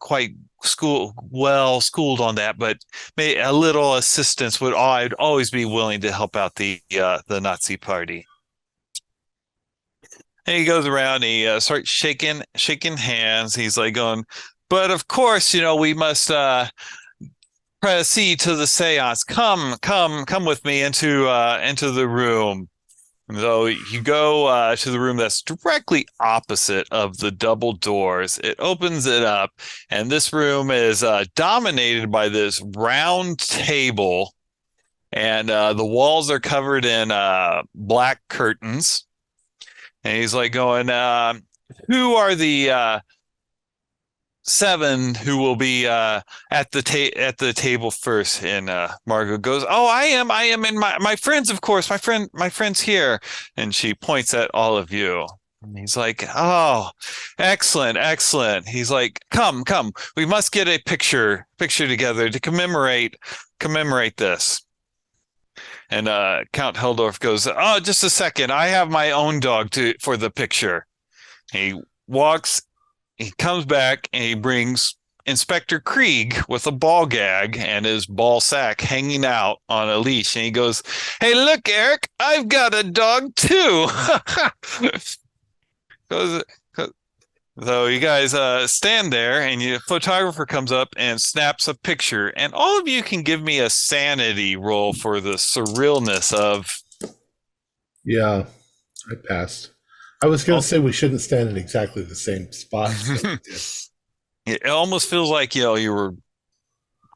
well schooled on that, but a little assistance I'd always be willing to help out the Nazi party. And he goes around, he starts shaking hands. He's like going, "But of course, we must proceed to the seance. Come with me into the room." And so you go to the room that's directly opposite of the double doors. It opens it up, and this room is dominated by this round table, and the walls are covered in black curtains. And he's like going, "Who are the 7 who will be at the table first?" And Margot goes, "Oh, I am, and my friends, of course, my friend's here." And she points at all of you. And he's like, "Oh, excellent." He's like, come, we must get a picture together to commemorate this." And Count Heldorf goes, "Oh, just a second. I have my own dog for the picture." He comes back, and he brings Inspector Krieg with a ball gag and his ball sack hanging out on a leash. And he goes, "Hey, look, Eric, I've got a dog too." So you guys stand there, and your photographer comes up and snaps a picture. And all of you can give me a sanity roll for the surrealness of. Yeah, I passed. I was going to say we shouldn't stand in exactly the same spot. It almost feels like, you were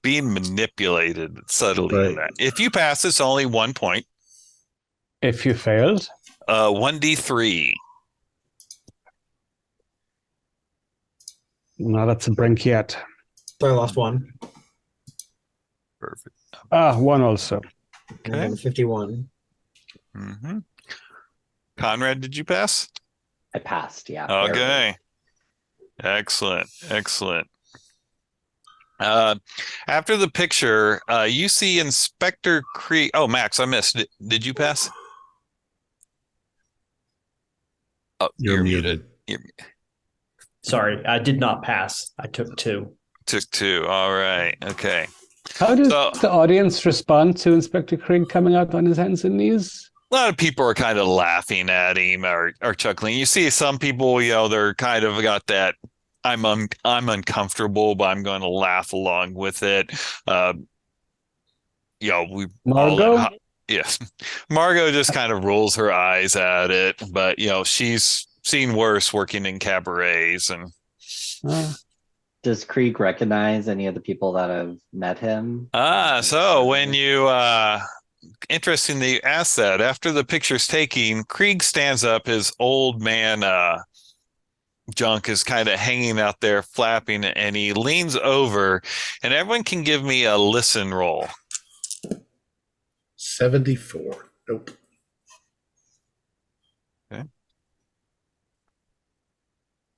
being manipulated subtly. Right. In that. If you pass, it's only 1 point. If you failed, 1d3. no, that's a brink yet. So I lost one. Perfect. One also. And I have a 51. Mm-hmm. Conrad, did you pass? I passed, yeah. Okay. Excellent. After the picture, you see Inspector Krieg. Oh, Max, I missed. Did you pass? Oh, You're muted. Sorry, I did not pass. I took 2. Took 2. All right. Okay. How does the audience respond to Inspector Krieg coming out on his hands and knees? A lot of people are kind of laughing at him or chuckling. You see some people, they're kind of got that I'm uncomfortable, but I'm going to laugh along with it. Margot? Yes. Margot just kind of rolls her eyes at it, but she's seen worse working in cabarets. And does Krieg recognize any of the people that have met him? So when you interesting that you asked that. After the picture's taken, Krieg stands up. His old man junk is kind of hanging out there flapping, and he leans over, and everyone can give me a listen roll. 74. Nope. Okay.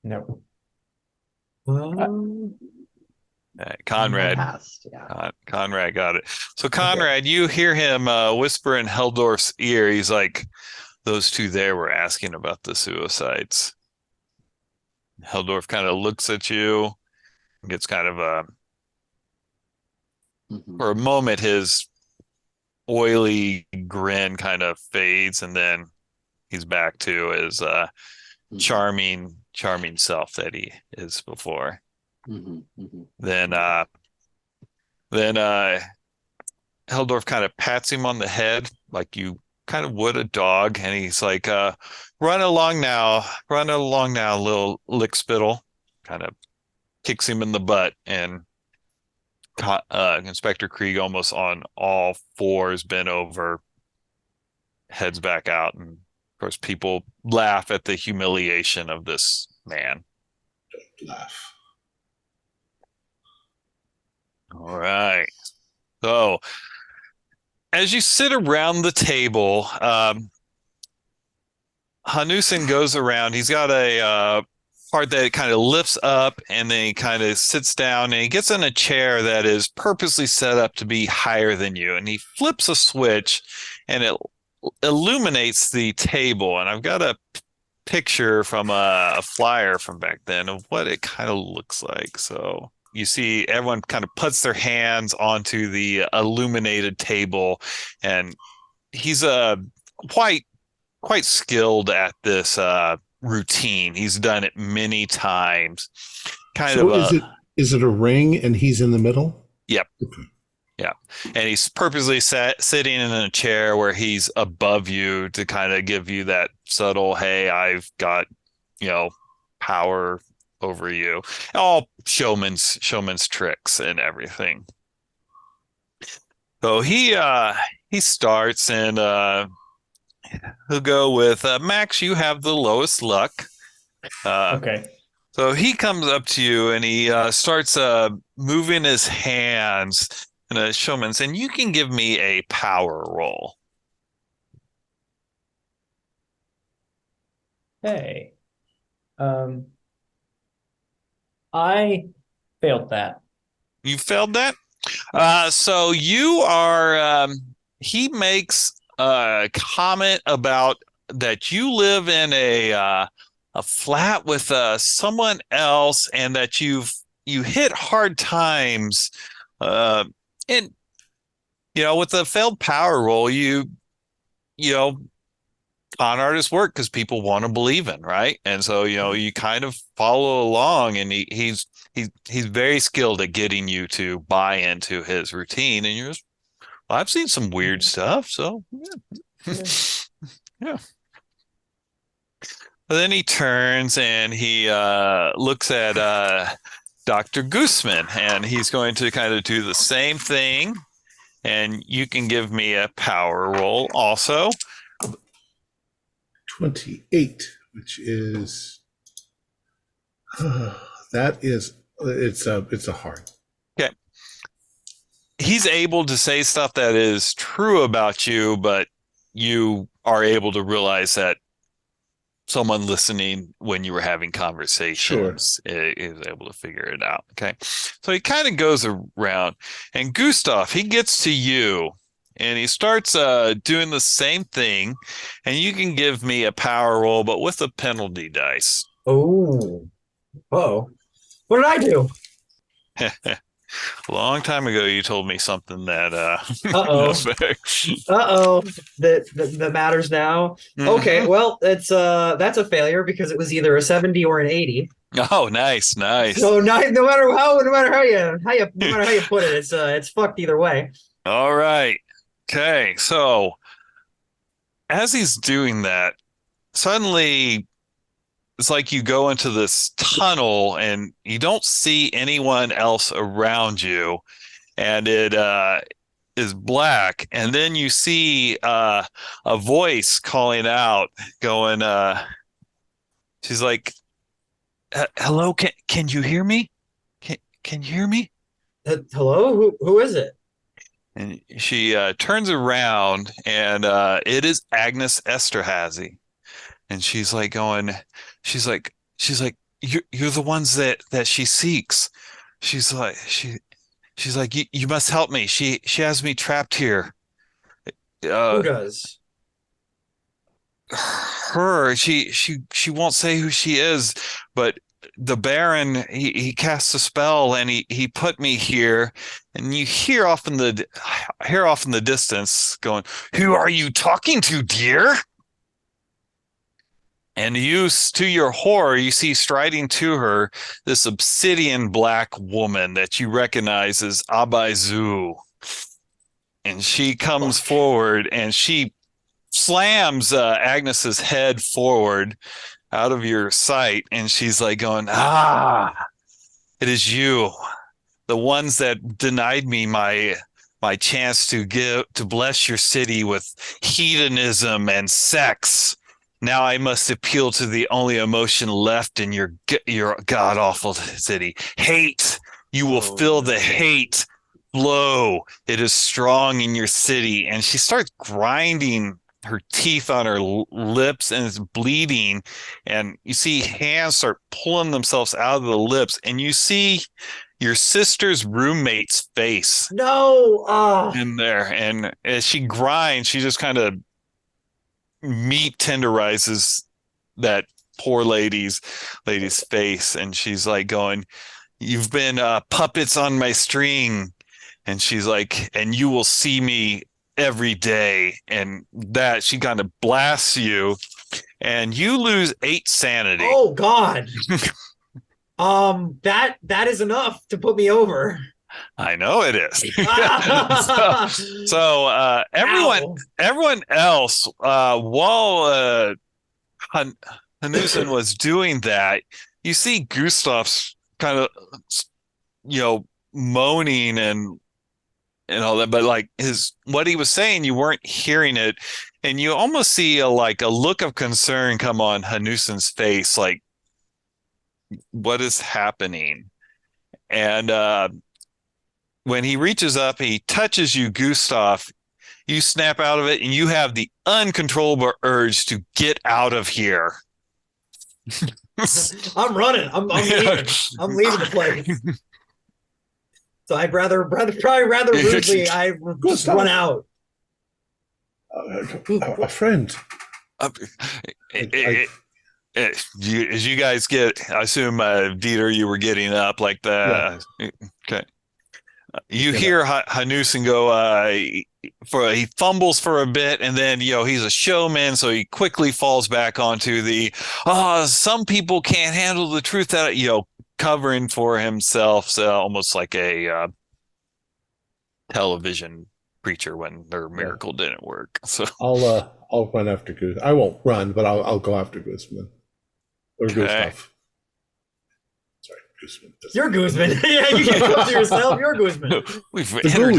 No. Conrad passed, yeah. Conrad got it. So Conrad, you hear him whisper in Heldorf's ear. He's like, "Those two there were asking about the suicides." Heldorf kind of looks at you, gets kind of for a moment, his oily grin kind of fades, and then he's back to his charming self that he is before. Then Heldorf kind of pats him on the head like you kind of would a dog, and he's like, run along now, little lickspittle. Kind of kicks him in the butt, and Inspector Krieg, almost on all fours, bent over, heads back out, and of course people laugh at the humiliation of this man. Don't laugh. All right. So as you sit around the table, Hanusen goes around. He's got a part that kind of lifts up, and then he kind of sits down, and he gets in a chair that is purposely set up to be higher than you. And he flips a switch, and it illuminates the table. And I've got a picture from a flyer from back then of what it kind of looks like. So you see everyone kind of puts their hands onto the illuminated table, and he's quite skilled at this routine. He's done it many times. Is it a ring and he's in the middle? Yep. Okay. Yeah. And he's purposely sitting in a chair where he's above you to kind of give you that subtle, hey, I've got, power over you. All showman's tricks and everything. So he starts, and he'll go with Max. You have the lowest luck. Okay. So he comes up to you, and he starts moving his hands in a showman's, and you can give me a power roll. Hey. I failed that. You failed that? So you are, he makes a comment about that you live in a flat with someone else, and that you've you hit hard times, and with the failed power roll, you know con artists work because people want to believe in, right? And so you kind of follow along, and he's very skilled at getting you to buy into his routine, and you're just, well, I've seen some weird stuff, so yeah. But then he turns and he looks at Dr. Gooseman, and he's going to kind of do the same thing, and you can give me a power roll also. 28, which is it's a hard. Okay. He's able to say stuff that is true about you, but you are able to realize that someone listening when you were having conversations is able to figure it out. Okay. So he kind of goes around, and Gustav, he gets to you. And he starts doing the same thing, and you can give me a power roll, but with a penalty dice. Oh, uh-oh. What did I do? A long time ago, you told me something that. That matters now. Mm-hmm. Okay, well, that's a failure because it was either a 70 or an 80. Oh, nice. So no matter how you put it, it's fucked either way. All right. Okay, so as he's doing that, suddenly it's like you go into this tunnel and you don't see anyone else around you, and it is black, and then you see a voice calling out, going, she's like, hello, can you hear me? Can you hear me? Hello, who is it? And she turns around, and it is Agnes Esterhazy, and she's like, you're the ones that she seeks. She's like, you must help me. She has me trapped here. Who does? Her. She won't say who she is, but the Baron, he casts a spell, and he put me here, and you hear off in the distance going, "Who are you talking to, dear?" And to your horror, you see striding to her this obsidian black woman that you recognize as Abaizu. And she comes forward, and she slams Agnes's head forward out of your sight, and she's like going, it is you, the ones that denied me my chance to bless your city with hedonism and sex. Now I must appeal to the only emotion left in your god-awful city, hate. You will feel the hate flow. It is strong in your city. And she starts grinding her teeth on her lips, and it's bleeding, and you see hands start pulling themselves out of the lips, and you see your sister's roommate's face in there, and as she grinds, she just kind of meat tenderizes that poor lady's face, and she's like going, "You've been puppets on my string," and she's like, "And you will see me every day," and that she kind of blasts you, and you lose 8 sanity. Oh God. That is enough to put me over. I know it is. so everyone else, while Hanusen was doing that, you see Gustav's kind of moaning and all that, but like what he was saying, you weren't hearing it, and you almost see a look of concern come on Hanusen's face, like, what is happening? And when he reaches up, he touches you, Gustav. You snap out of it, and you have the uncontrollable urge to get out of here. I'm running. I'm leaving. I'm leaving the place. So I'd rather rudely I just run out. A friend. As you guys get, I assume, Dieter, you were getting up like the. Yeah. Okay. You hear Hanusen go. He fumbles for a bit, and then he's a showman, so he quickly falls back onto the. Some people can't handle the truth that covering for himself, so almost like a television preacher when their miracle didn't work. So I'll run after Goose. I won't run, but I'll go after Gooseman or Gustav. Sorry, Gooseman. You're Gooseman. Yeah, you can't go to yourself. You're Gooseman. We've entered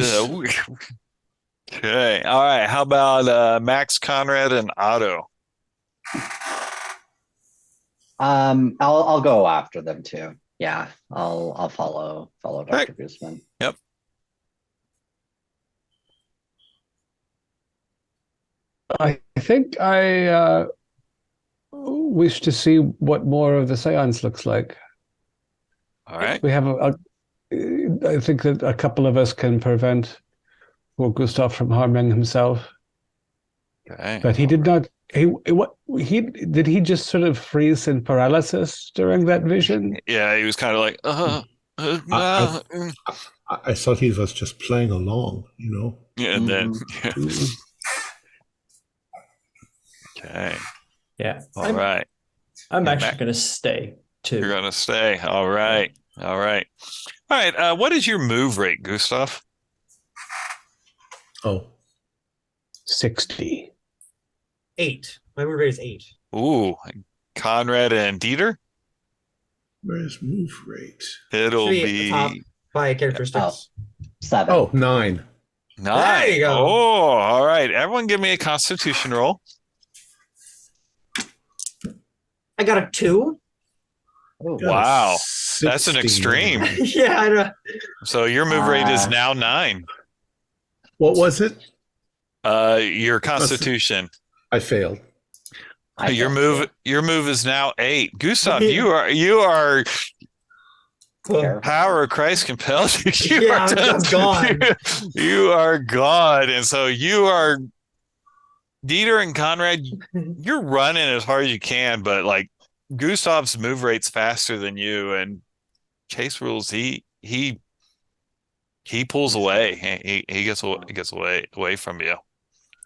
Okay. All right. How about Max, Conrad, and Otto? I'll go after them too. Yeah, I'll follow Dr. Gooseman. Yep. I think I wish to see what more of the seance looks like. All right. We have I think that a couple of us can prevent poor Gustav from harming himself. Okay. But he did not. Did he just sort of freeze in paralysis during that vision? Yeah, he was kind of like, I thought he was just playing along, Yeah, and then. Okay. Yeah. All right. I'm actually going to stay too. You're going to stay. All right. All right. All right. What is your move rate, Gustav? 60. 8. My move rate is 8. Ooh, Conrad and Dieter? Where's move rate? It'll be top by characteristics. 7. 9. 9. There you go. Oh, all right. Everyone give me a constitution roll. I got a 2. Oh, Wow. That's an extreme. Yeah, I know. So your move rate is now 9. What was it? Your constitution. I failed. Your move is now 8. Gustav, you are power of Christ compelled you. I'm gone. You are gone. And so you are Dieter and Conrad, you're running as hard as you can, but like Gustav's move rate's faster than you, and Chase rules he pulls away. He gets away from you.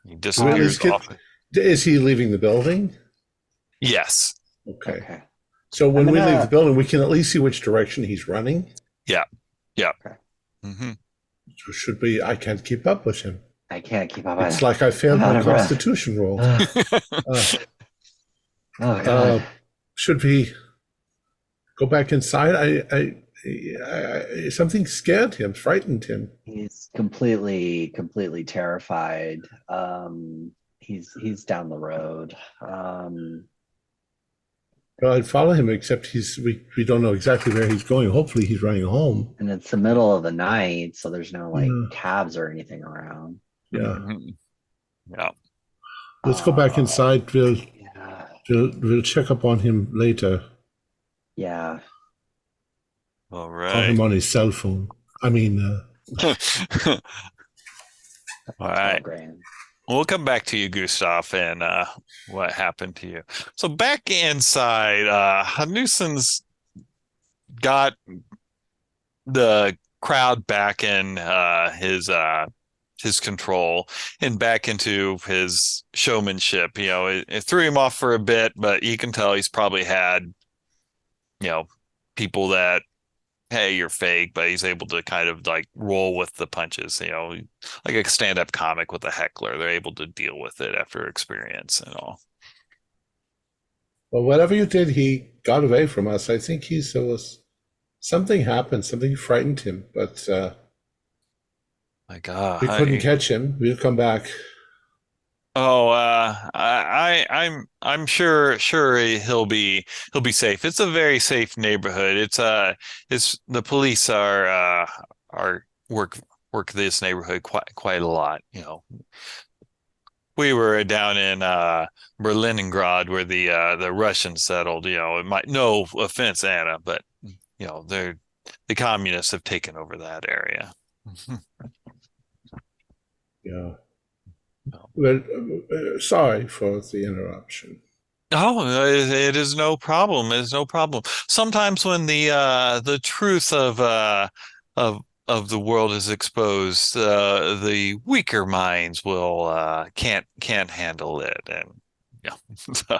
He disappears off. Is he leaving the building? Yes. Okay. So when we leave the building, we can at least see which direction he's running. Yeah. Okay. Mm-hmm. So should we? I can't keep up with him. I can't keep up. It's like I failed my constitution roll. Should we go back inside? Something scared him, frightened him. He's completely terrified. He's down the road. Well, I'd follow him, except we don't know exactly where he's going. Hopefully he's running home. And it's the middle of the night, so there's no cabs or anything around. Yeah. Mm-hmm. Yeah. Let's go back inside. We'll check up on him later. Yeah. All right. Call him on his cell phone. I mean. All right. We'll come back to you, Gustav, and what happened to you. So back inside, Hanusen's got the crowd back in his control and back into his showmanship. It threw him off for a bit, but you can tell he's probably had, people that, hey, you're fake, but he's able to kind of like roll with the punches, like a stand-up comic with a heckler. They're able to deal with it after experience and all. Well, whatever you did, he got away from us. I think something happened, something frightened him, but my God, we couldn't catch him. We'll come back. Oh, I'm sure he'll be safe. It's a very safe neighborhood. It's the police are work this neighborhood quite a lot. We were down in Berlingrad where the Russians settled. No offense, Anna, but the communists have taken over that area. Yeah. Well, sorry for the interruption. Oh, it is no problem. It is no problem. Sometimes when the truth of the world is exposed, the weaker minds will can't handle it, and yeah. So,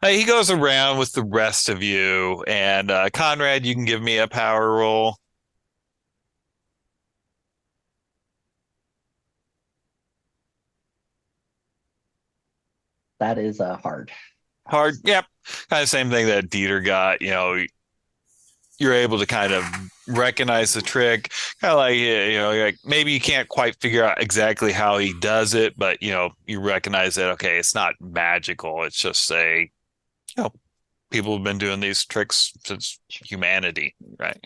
he goes around with the rest of you, and Conrad, you can give me a power roll. That is a hard. Hard, yep. Kind of same thing that Dieter got. You're able to kind of recognize the trick, kind of like, like maybe you can't quite figure out exactly how he does it, but you recognize that, okay, it's not magical. It's just people have been doing these tricks since humanity, right?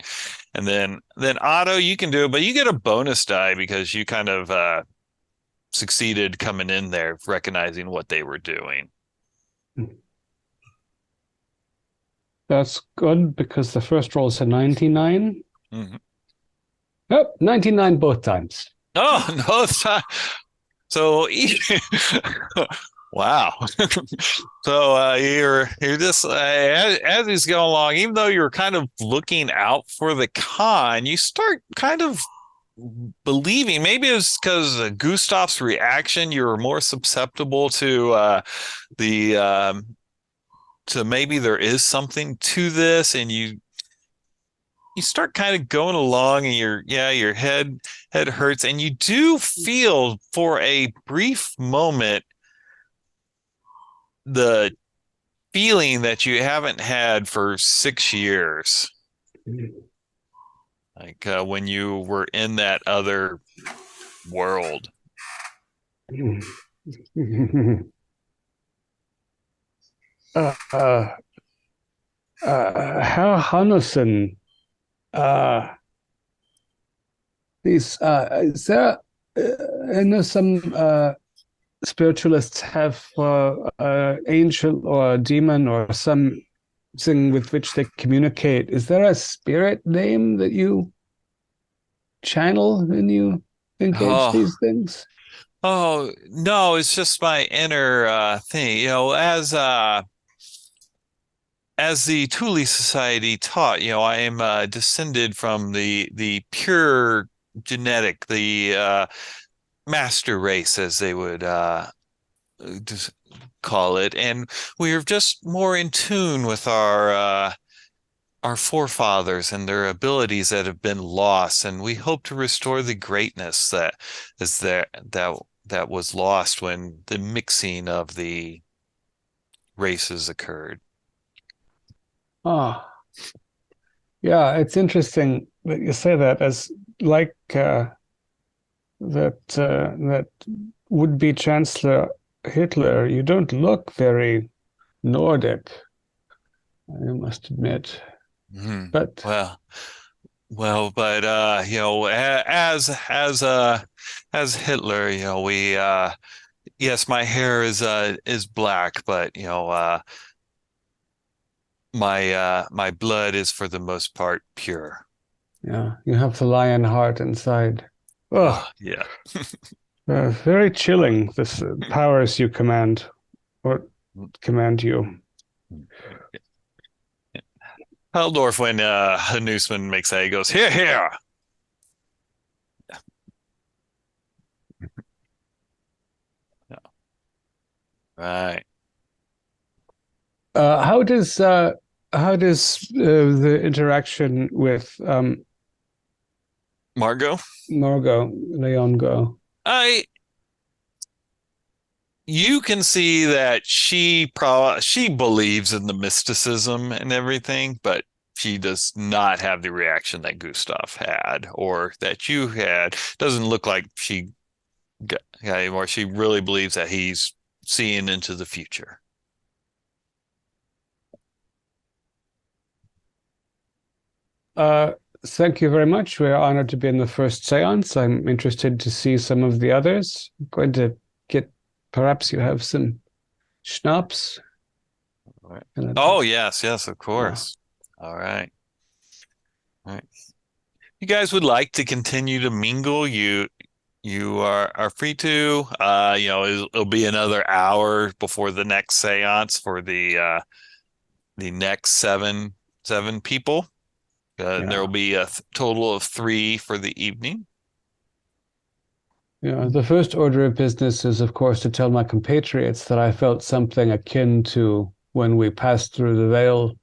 And then Otto, you can do it, but you get a bonus die because you kind of succeeded coming in there, recognizing what they were doing. That's good because the first roll is a 99. Mm-hmm. Yep, 99 both times. Oh, no, it's not. So, wow. So you're just as he's going along, even though you're kind of looking out for the con, you start kind of believing. Maybe it's because Gustav's reaction, you're more susceptible to the to maybe there is something to this, and you start kind of going along, and your head hurts, and you do feel for a brief moment the feeling that you haven't had for 6 years, like when you were in that other world. Herr Hannesson, these is there? I know some spiritualists have angel or demon or something with which they communicate. Is there a spirit name that you channel when you engage these things? Oh no, it's just my inner thing. As the Thule Society taught, I am descended from the pure genetic, the master race, as they would just call it, and we're just more in tune with our forefathers and their abilities that have been lost, and we hope to restore the greatness that is there that was lost when the mixing of the races occurred. Oh, yeah, it's interesting that you say that, as like that would-be Chancellor Hitler. You don't look very Nordic, I must admit. Mm-hmm. But but as Hitler, we yes, my hair is black, but my blood is for the most part pure. yeah, you have the lion heart inside. Oh, yeah. Very chilling, this powers you command or command you. Heldorf, when Newsman makes that, he goes, here, here. Yeah. Right. How does the interaction with Margot Leon go? You can see that she believes in the mysticism and everything, but she does not have the reaction that Gustav had or that you had. Doesn't look like she got anymore. She really believes that he's seeing into the future. Thank you very much. We're honored to be in the first seance. I'm interested to see some of the others. I'm going to get, perhaps you have some schnapps. Right. Oh, yes, of course. All right. You guys would like to continue to mingle. you are free to. It'll be another hour before the next seance for the next seven people. And there will be a total of 3 for the evening. Yeah, the first order of business is, of course, to tell my compatriots that I felt something akin to when we passed through the veil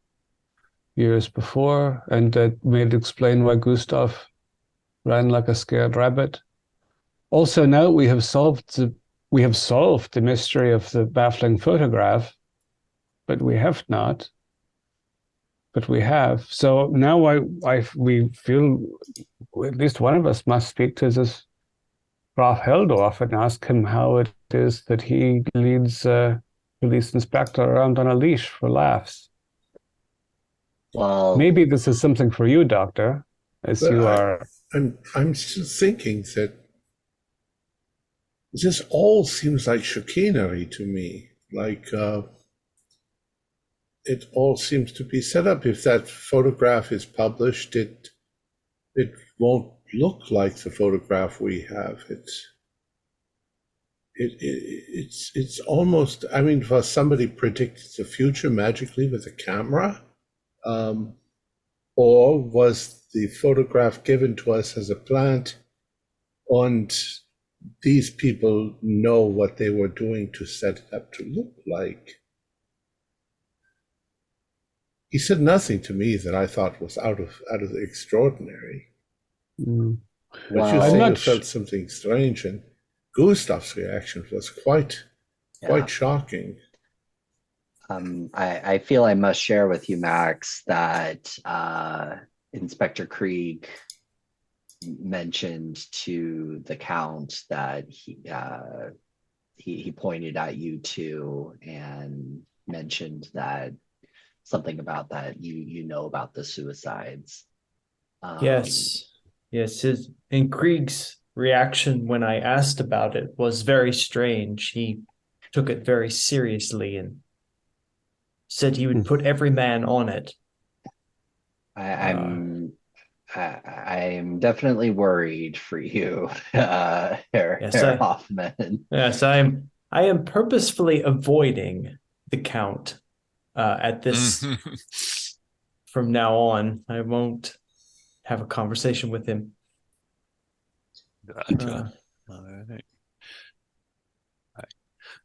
years before, and that made explain why Gustav ran like a scared rabbit. Also, now we have solved the mystery of the baffling photograph, but we have not. But we have. So now we feel at least one of us must speak to this Graf Heldorf and ask him how it is that he leads police inspector around on a leash for laughs. Well, maybe this is something for you, Doctor, as you are. I'm just thinking that this all seems like chicanery to me. Like it all seems to be set up. If that photograph is published, it won't look like the photograph we have. It's almost, I mean, for somebody predicted the future magically with a camera, or was the photograph given to us as a plant, and these people know what they were doing to set it up to look like? He said nothing to me that I thought was out of the extraordinary. Mm. But you say you felt something strange, and Gustav's reaction was quite shocking. I feel I must share with you, Max, that Inspector Krieg mentioned to the Count that he pointed at you two and mentioned that something about that you know about the suicides. Yes. And Krieg's reaction when I asked about it was very strange. He took it very seriously and said he would put every man on it. I'm definitely worried for you, Herr Hoffman. Yes, I am purposefully avoiding the Count at this. From now on, I won't have a conversation with him. Gotcha. All right.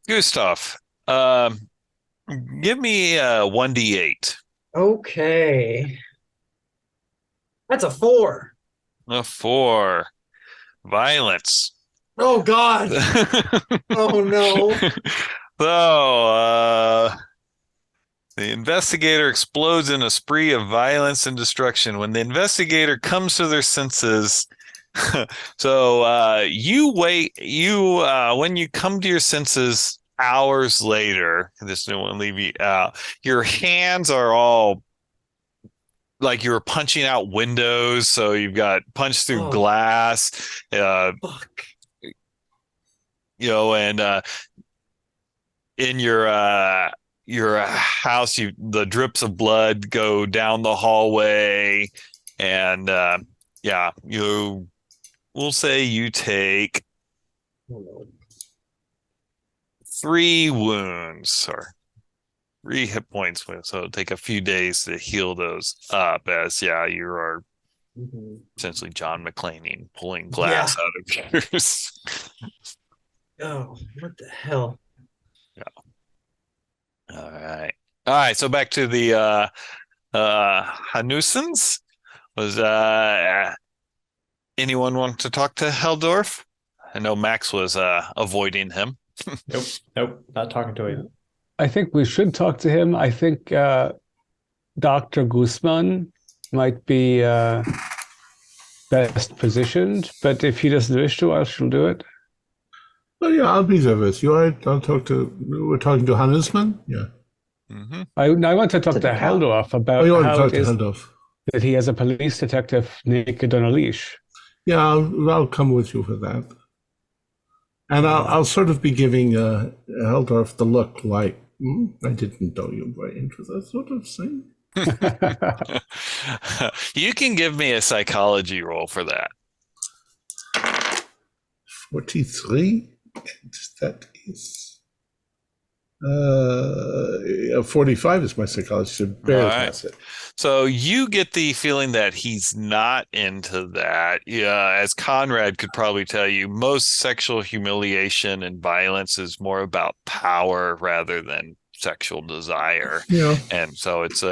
Gustav, give me a 1d8. Okay. That's a 4. A 4. Violence. Oh, God. Oh, no. So, the investigator explodes in a spree of violence and destruction. When the investigator comes to their senses, so you wait. When you come to your senses hours later, this won't leave you out. Your hands are all like you were punching out windows. So you've got punched through glass. Fuck. And in your house, the drips of blood go down the hallway, and we'll say you take 3 wounds or 3 hit points, so it'll take a few days to heal those up, as you are essentially John McClane pulling glass out of yours. Oh, what the hell? All right, so back to the Hanusens. Was anyone want to talk to Heldorf? I know Max was avoiding him. Nope, not talking to him. I think we should talk to him. I think Dr. Guzman might be best positioned, but if he doesn't wish to, I shall do it. Oh yeah, I'll be there with you. We're talking to Hannesman. Yeah. Mm-hmm. I want to talk to Heldorf about how it is that he has a police detective naked on a leash. Yeah, I'll come with you for that. And I'll sort of be giving Heldorf the look like, I didn't know you were into that sort of thing. You can give me a psychology roll for that. 43, and that is 45 is my psychology, so barely pass it. So you get the feeling that he's not into that. Yeah, as Conrad could probably tell you, most sexual humiliation and violence is more about power rather than sexual desire. Yeah. And so it's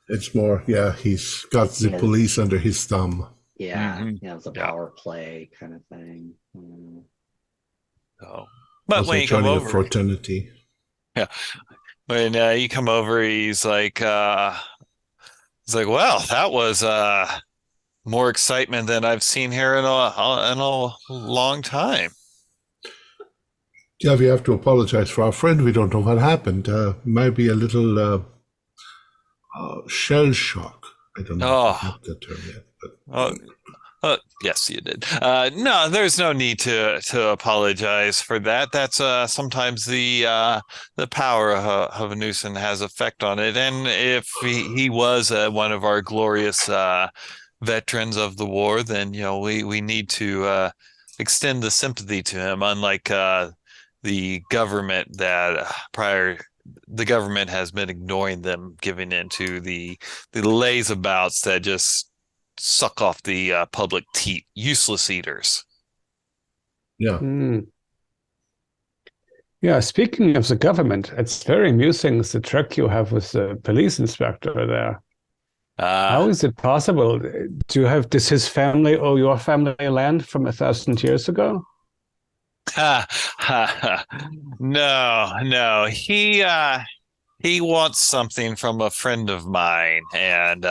it's more, he's got the police under his thumb. Yeah, it's a power play kind of thing. So, but also when you come over, fraternity. Yeah, when you come over, he's like, well, that was more excitement than I've seen here in a long time. Yeah, we have to apologize for our friend. We don't know what happened. Might be a little shell shock. I don't know if I have that term yet. But... yes, you did. No, there's no need to apologize for that. That's sometimes the power of a nuisance has effect on it. And if he was one of our glorious veterans of the war, then we need to extend the sympathy to him. Unlike the government the government has been ignoring them, giving into the laysabouts that just suck off the public teat, useless eaters. Yeah. Yeah, speaking of the government, it's very amusing the trick you have with the police inspector there. How is it possible? Does his family owe your family land from 1,000 years ago? No. He wants something from a friend of mine, and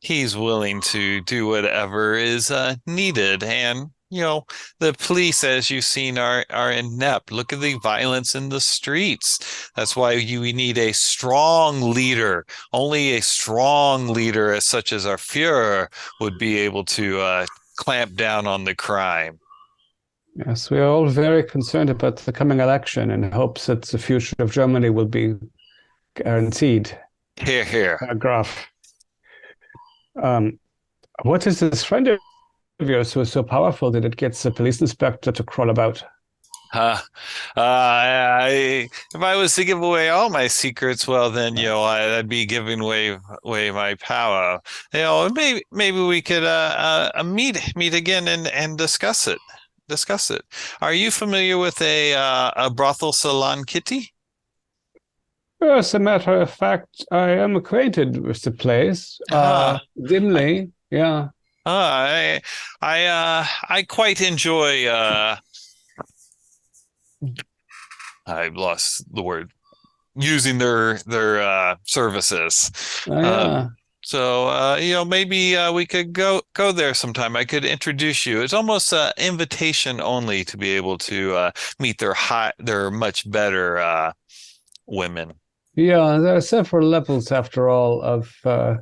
he's willing to do whatever is needed. And the police, as you've seen, are inept. Look at the violence in the streets. That's why we need a strong leader. Only a strong leader, such as our Führer, would be able to clamp down on the crime. Yes, we are all very concerned about the coming election in hopes that the future of Germany will be guaranteed. Here. Graph. What is this friend of yours who is so powerful that it gets the police inspector to crawl about? If I was to give away all my secrets, well, then I'd be giving away my power. Maybe we could meet again and discuss it. Are you familiar with a brothel salon, Kitty? As a matter of fact, I am acquainted with the place. Dimly, yeah. I quite enjoy. I've lost the word. Using their services. So maybe we could go there sometime. I could introduce you. It's almost invitation only to be able to meet their much better women. Yeah, there are several levels, after all, of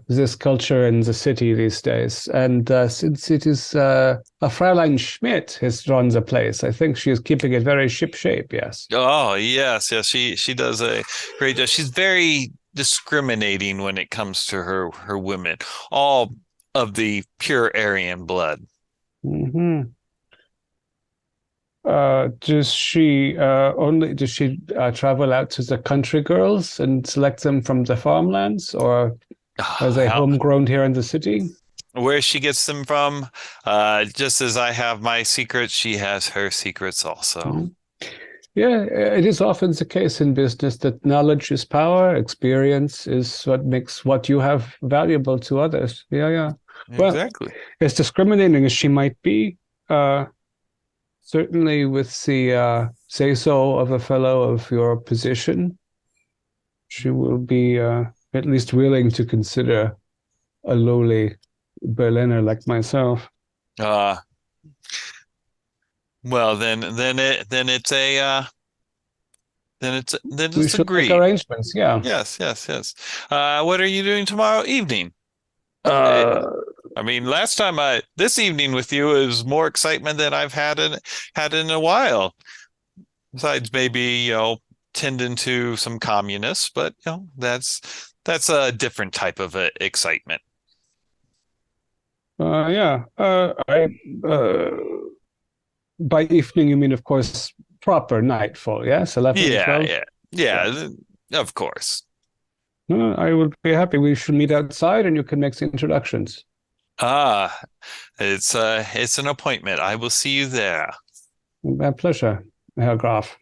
this culture in the city these days. And since it is a Fräulein Schmidt has run the place, I think she is keeping it very shipshape, yes. Oh, yes. She does a great job. She's very discriminating when it comes to her women, all of the pure Aryan blood. Mm-hmm. Does she travel out to the country girls and select them from the farmlands, or are they homegrown here in the city? Where she gets them from, just as I have my secrets, she has her secrets also. Mm-hmm. Yeah, it is often the case in business that knowledge is power, experience is what makes what you have valuable to others. Yeah. Exactly. Well, as discriminating as she might be, certainly with the say-so of a fellow of your position, she will be at least willing to consider a lowly Berliner like myself. Well, then it's we should agreed. make arrangements. Yeah. Yes. What are you doing tomorrow evening? I mean, this evening with you is more excitement than I've had in a while. Besides, maybe tending to some communists, but that's a different type of excitement. Yeah. By evening, you mean, of course, proper nightfall, yes? 11, Yeah, 12? yeah, of course. I will be happy. We should meet outside and you can make the introductions. Ah, it's an appointment. I will see you there. My pleasure, Herr Graf.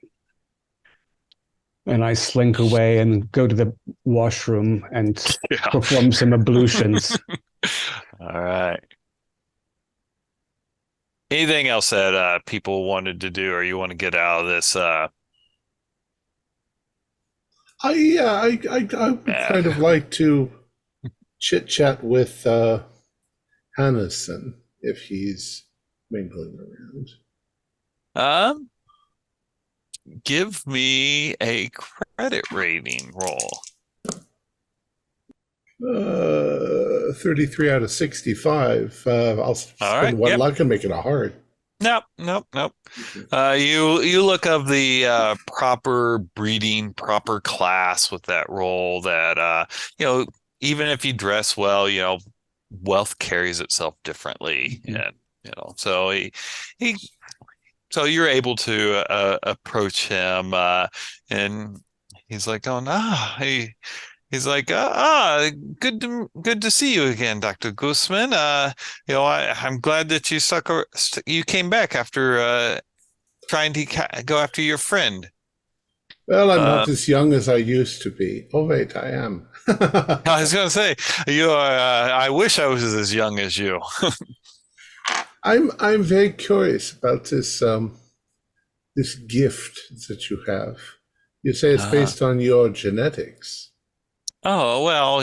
And I slink away and go to the washroom and perform some ablutions. All right. Anything else that people wanted to do, or you want to get out of this? I would kind of like to chit chat with Hannison if he's mingling around. Give me a credit rating roll. 33 out of 65. I'll spend one luck and make it a hard. Nope. You look of the proper breeding, proper class with that role that even if you dress well, wealth carries itself differently, and so so you're able to approach him, and he's like, "Oh no, he's like, good to see you again, Dr. Guzman. I'm glad that you came back after trying to go after your friend." Well, I'm not as young as I used to be. Oh wait, I am. I was going to say, you are. I wish I was as young as you. I'm very curious about this this gift that you have. You say it's based on your genetics. Oh, well,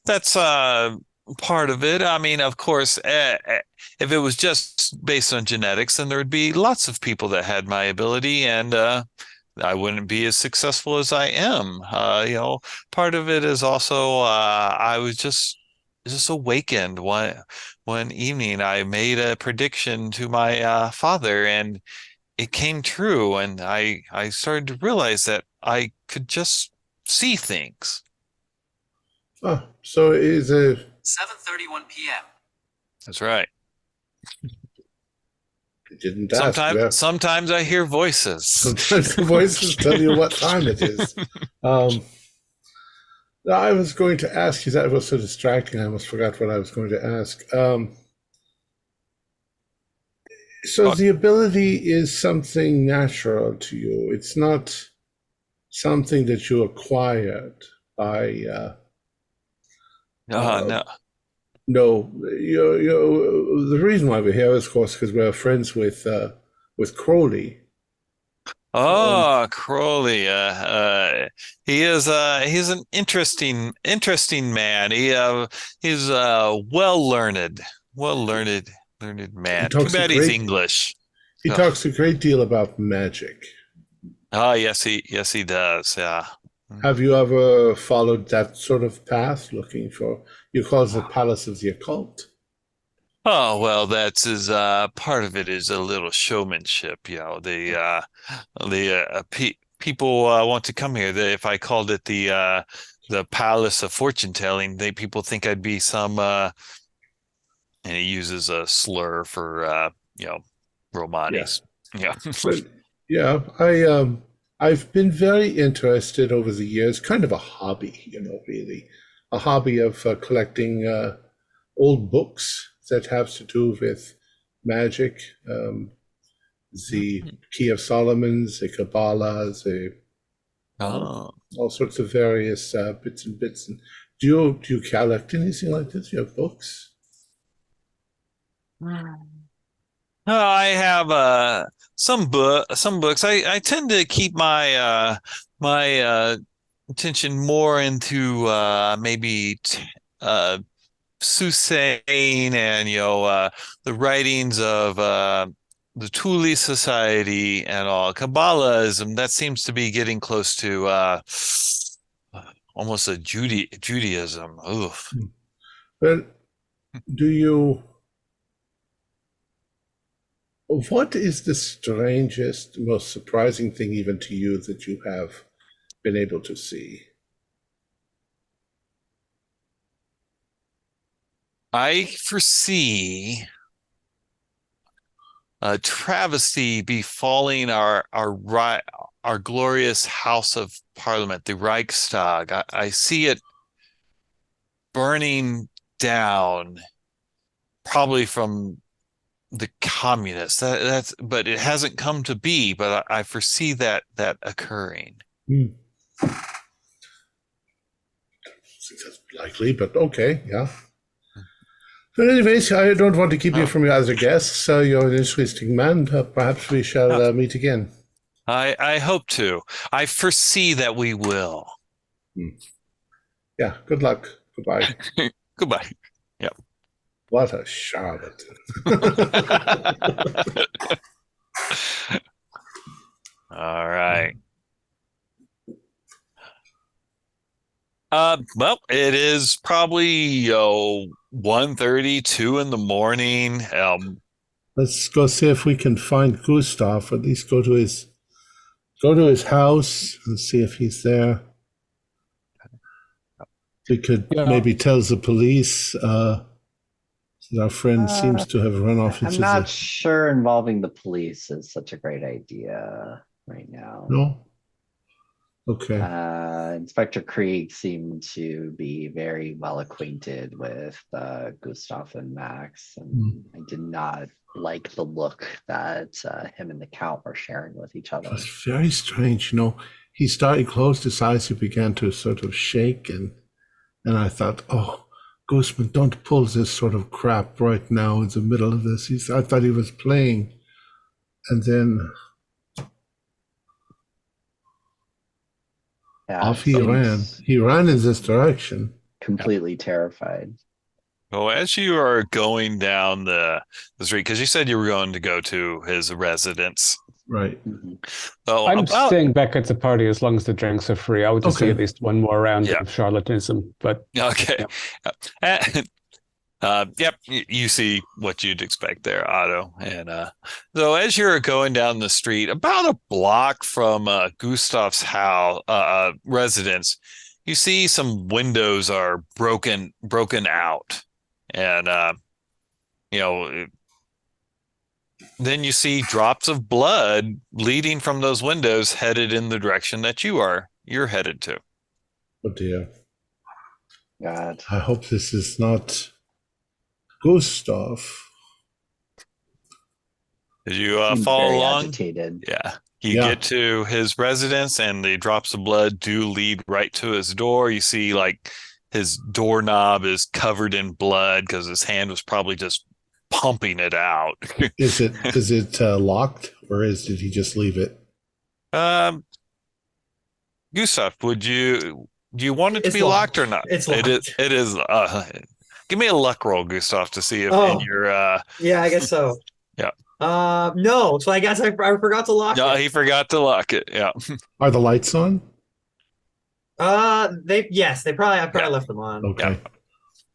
that's part of it. I mean, of course, if it was just based on genetics, then there would be lots of people that had my ability, and I wouldn't be as successful as I am. Part of it is also I was just awakened one evening. I made a prediction to my father, and it came true. And I started to realize that I could just see things. Oh, so it is a 7:31 p.m. That's right. I didn't ask. Sometimes I hear voices. Sometimes the voices tell you what time it is. I was going to ask you, that was so distracting, I almost forgot what I was going to ask. So the ability is something natural to you. It's not something that you acquired by... no. No, the reason why we're here is, of course, because we're friends with Crowley. Oh, Crowley. He's an interesting man. He's well learned man. Too bad he's English. He talks a great deal about magic. Oh, yes, he does. Yeah. Have you ever followed that sort of path, looking for, you call it the Palace of the Occult? Oh, well, that's part of it is a little showmanship. People want to come here. If I called it the Palace of Fortune Telling, people think I'd be some, and he uses a slur for, Romanis. Yeah. But, I've been very interested over the years, kind of a hobby, really, a hobby of collecting old books that have to do with magic, the Key of Solomon's, the Kabbalah, all sorts of various bits and bits. And do you collect anything like this? Do you have books? I have some books. I tend to keep my attention more into maybe soothsaying and the writings of the Thule Society and all. Kabbalism, that seems to be getting close to almost a Judaism. Oof. But what is the strangest, most surprising thing even to you that you have been able to see? I foresee a travesty befalling our glorious House of Parliament, the Reichstag. I see it burning down, probably from the communists. But it hasn't come to be. But I foresee that occurring. I think that's likely, but okay, yeah. But anyways, I don't want to keep you from your other guests. You're an interesting man. Perhaps we shall meet again. I hope to. I foresee that we will. Yeah, good luck. Goodbye. Goodbye. Yep. What a charlatan. All right. Well, it is probably 1:30, 2 in the morning. Let's go see if we can find Gustav. At least go to his house and see if he's there. We could maybe tell the police that our friend seems to have run off into I'm not sure involving the police is such a great idea right now. No? Okay. Inspector Krieg seemed to be very well acquainted with Gustav and Max, and I did not like the look that him and the Count were sharing with each other. It's very strange, He closed his eyes, he began to sort of shake, and I thought, oh, Guzman, don't pull this sort of crap right now in the middle of this. I thought he was playing, and then off he ran. He ran in this direction. Completely terrified. Well, as you are going down the street, because you said you were going to go to his residence. Right. So I'm staying back at the party as long as the drinks are free. I would just see at least one more round of charlatanism. But okay. Yep, you see what you'd expect there, Otto. And so as you're going down the street, about a block from Gustav's house residence, you see some windows are broken out, and then you see drops of blood leading from those windows headed in the direction that you're headed to. Oh dear. God. I hope this is not Gustav. Did you follow along? Agitated. Yeah. You get to his residence, and the drops of blood do lead right to his door. You see, his doorknob is covered in blood because his hand was probably just pumping it out. Is it locked, or did he just leave it? Gustav, do you want it to be locked or not? It's locked. It is. Give me a luck roll, Gustav, to see if in your. Yeah, I guess so. Yeah. No. So I guess I forgot to lock it. No, he forgot to lock it. Yeah. Are the lights on? I probably left them on. Okay.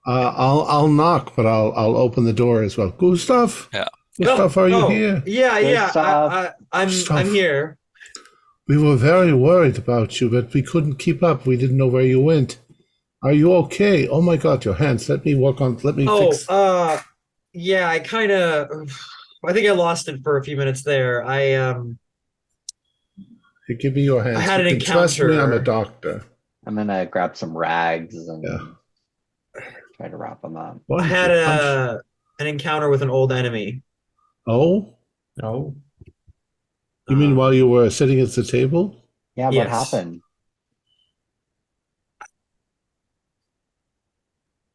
Yeah. I'll knock, but I'll open the door as well. Gustav? Yeah. Gustav, are you here? Yeah. I'm here. We were very worried about you, but we couldn't keep up. We didn't know where you went. Are you okay? Oh my God, your hands. Let me fix. Yeah, I think I lost it for a few minutes there. Hey, give me your hands. I had an encounter. Trust me, I'm a doctor. I'm gonna grab some rags and try to wrap them up. I had an encounter with an old enemy. Oh? No. You mean while you were sitting at the table? Yeah, Yes. what happened?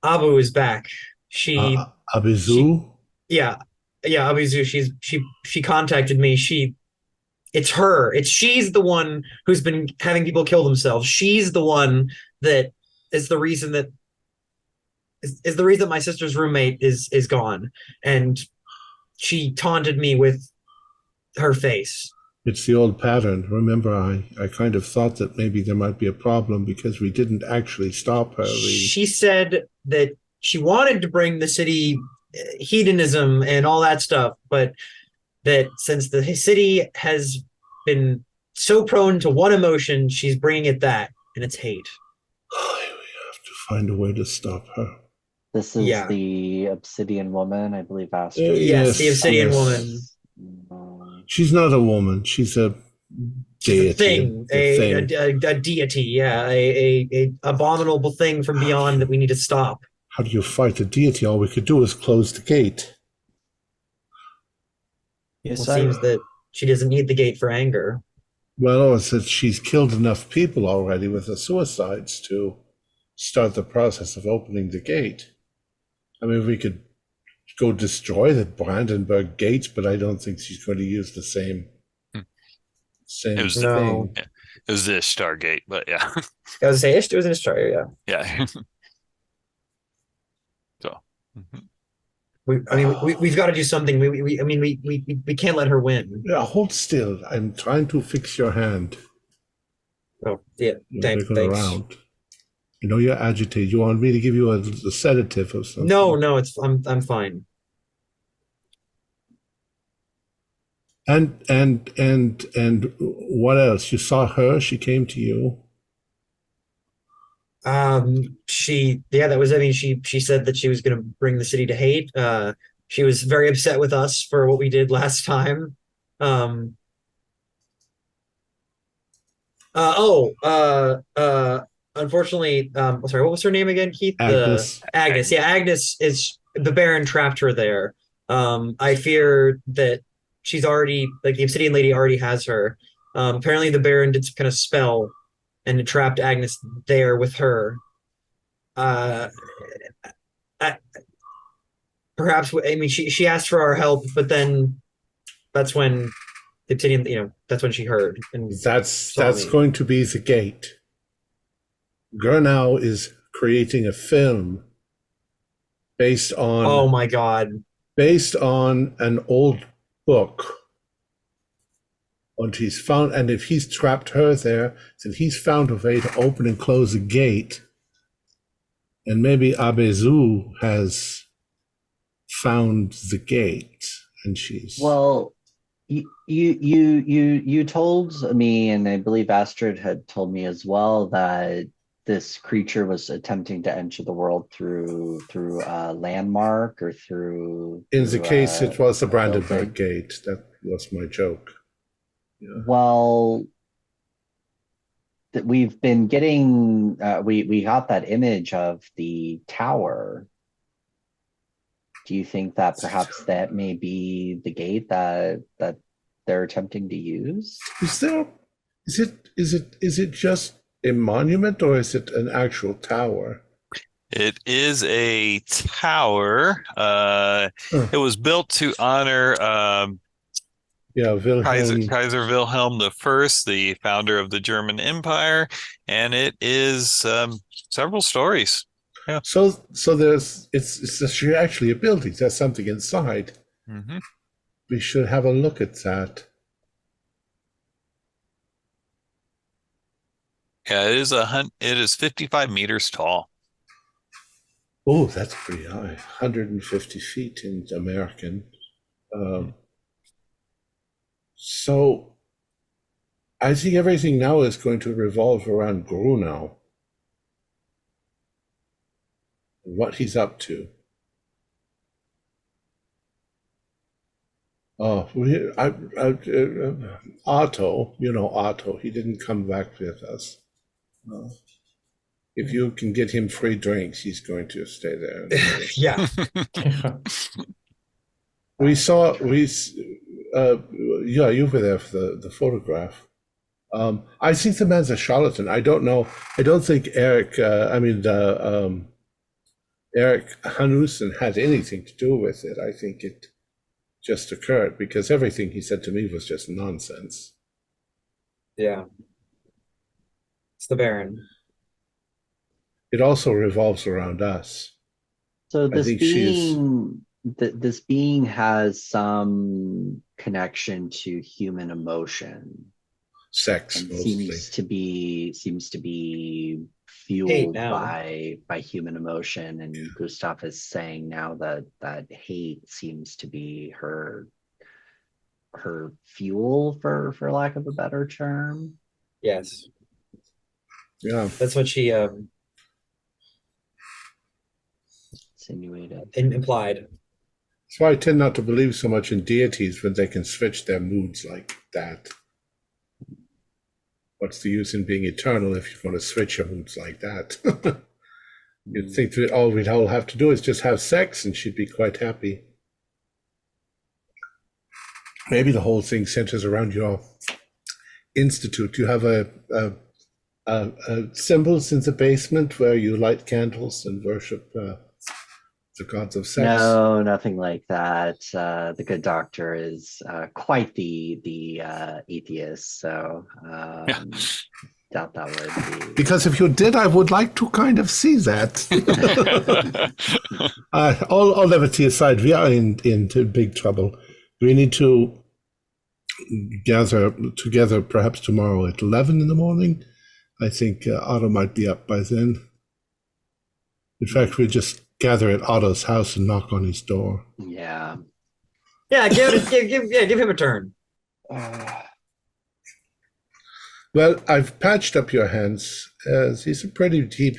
Abu is back. Abizu? Yeah, Abizu. She contacted me. She's the one who's been having people kill themselves. She's the one that is the reason that my sister's roommate is gone, and she taunted me with her face. It's the old pattern. Remember, I kind of thought that maybe there might be a problem because we didn't actually stop her. She said that she wanted to bring the city hedonism and all that stuff, but that since the city has been so prone to one emotion, she's bringing it that, and it's hate. We have to find a way to stop her. This is Yeah. the Obsidian Woman, I believe. Astrid. Yes, the Obsidian Woman. She's not a woman. She's a She's deity. a thing, a deity. Yeah, a abominable thing from beyond that we need to stop. How do you fight a deity? All we could do is close the gate. Yes, It seems that she doesn't need the gate for anger. Well, it's that she's killed enough people already with the suicides to start the process of opening the gate. I mean, we could go destroy the Brandenburg gates, but I don't think she's going to use the same It was thing. It was the Stargate, but yeah. I was say it was in Australia. Yeah. So. We've got to do something. We can't let her win. Yeah, hold still. I'm trying to fix your hand. Oh, yeah. Thanks. Around. You know you're agitated. You want me to give you a sedative or something? No, I'm fine. And what else? You saw her? She came to you? That was, she said that she was going to bring the city to hate. She was very upset with us for what we did last time. Unfortunately, sorry, what was her name again, Keith? Agnes. Agnes. Yeah, Agnes is, the Baron trapped her there. I fear that she's already, like, the Obsidian Lady already has her. Apparently the Baron did some kind of spell and it trapped Agnes there with her. Perhaps, she asked for our help, but then that's when the Obsidian, that's when she heard. And that's going to be the gate. Gurnau is creating a film based on... Oh my God. Based on an old book. And if he's trapped her there, then he's found a way to open and close a gate. And maybe Abezu has found the gate, and she's... Well, you told me, and I believe Astrid had told me as well, that this creature was attempting to enter the world through a landmark or through... In the case, it was the Brandenburg Gate. That was my joke. Yeah. Well, we've been getting... we got that image of the tower. Do you think that perhaps that may be the gate that they're attempting to use? Is it just a monument, or is it an actual tower? It is a tower. It was built to honor Kaiser Wilhelm I, the founder of the German Empire, and it is several stories. Yeah. So it's actually a building. There's something inside. Mm-hmm. We should have a look at that. Yeah, it is 55 meters tall. Oh, that's pretty high. 150 feet in American. So I think everything now is going to revolve around Grunau. What he's up to. Oh, Otto, Otto, he didn't come back with us. If you can get him free drinks, he's going to stay there. Yeah. You were there for the photograph. I think the man's a charlatan. I don't know. I don't think Eric Hanussen had anything to do with it. I think it just occurred because everything he said to me was just nonsense. Yeah. It's the Baron. It also revolves around us. So this being has some connection to human emotion. Sex, mostly. Seems to be fueled by human emotion, and Gustav is saying now that hate seems to be her fuel, for lack of a better term. Yes. Yeah. That's what she Insinuated. Implied. That's why I tend not to believe so much in deities when they can switch their moods like that. What's the use in being eternal if you want to switch your moods like that? You'd think that all we'd all have to do is just have sex and she'd be quite happy. Maybe the whole thing centers around your institute. You have a symbols in the basement where you light candles and worship the gods of sex. No, nothing like that. The good doctor is quite the atheist, so doubt that would be. Because if you did, I would like to kind of see that. All levity aside, we are into big trouble. We need to gather together perhaps tomorrow at 11 in the morning. I think Otto might be up by then. In fact, we just gather at Otto's house and knock on his door. Yeah. Yeah, give him a turn. Well, I've patched up your hands. These are pretty deep.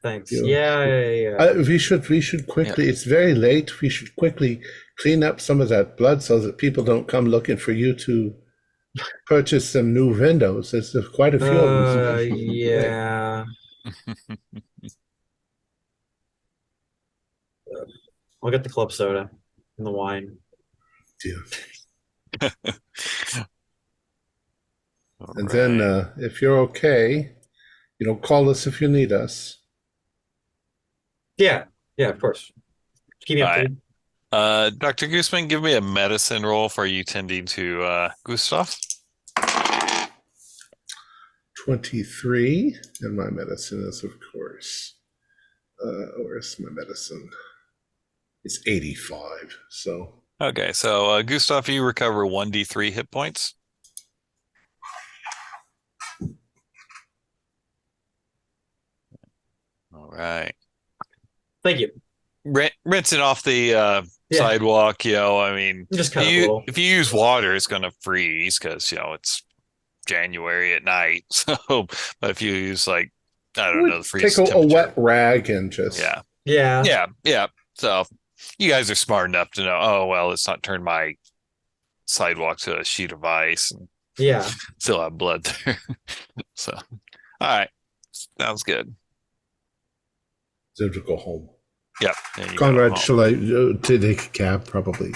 Thanks. You- Yeah. We should quickly. It's very late. We should quickly clean up some of that blood so that people don't come looking for you to purchase some new windows. There's quite a few of them. Yeah. I'll get the club soda and the wine. Yeah. And then, if you're okay, call us if you need us. Yeah, of course. Keep me All right. updated. Dr. Gooseman, give me a medicine roll for you tending to Gustav. 23, and my medicine is, of course, where's my medicine? It's 85, so. Okay, so Gustav, you recover 1d3 hit points. All right. Thank you. Rinsing off the sidewalk, I mean, Just kind of cool. if you use water, it's going to freeze because, it's January at night. So, but if you use I don't know, the freeze Take a temperature. wet rag and just. Yeah. So you guys are smart enough to know, oh, well, let's not turn my sidewalk to a sheet of ice and still have blood there. So, all right. Sounds good. So to go home. Yep. Conrad, shall I take a cab? Probably.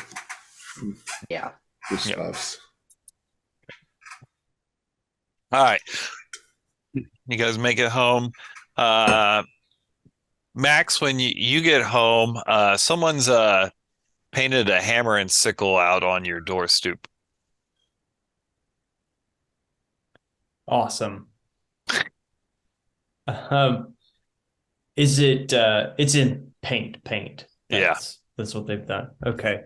Yeah. Gustav's. All right. You guys make it home. Max, when you get home, someone's painted a hammer and sickle out on your door stoop. Awesome. Is it it's in paint. That's what they've done. Okay.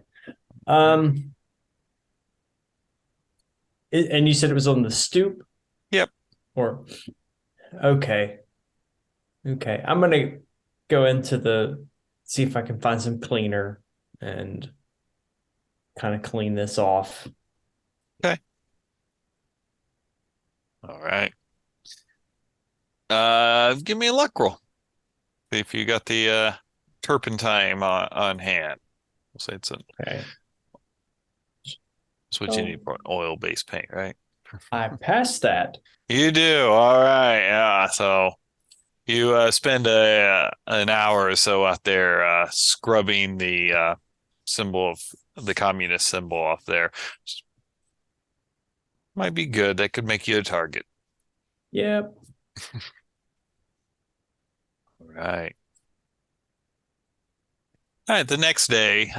And you said it was on the stoop? Yep. Okay. I'm gonna go into see if I can find some cleaner and kind of clean this off. Okay. All right. Give me a luck roll. See if you got the turpentine on hand. We'll say it's okay. That's what you need for an oil-based paint, right? I passed that. You do. All right. Yeah. So you spend an hour or so out there scrubbing the symbol of the communist symbol off there. Might be good. That could make you a target. Yep. All right. All right. The next day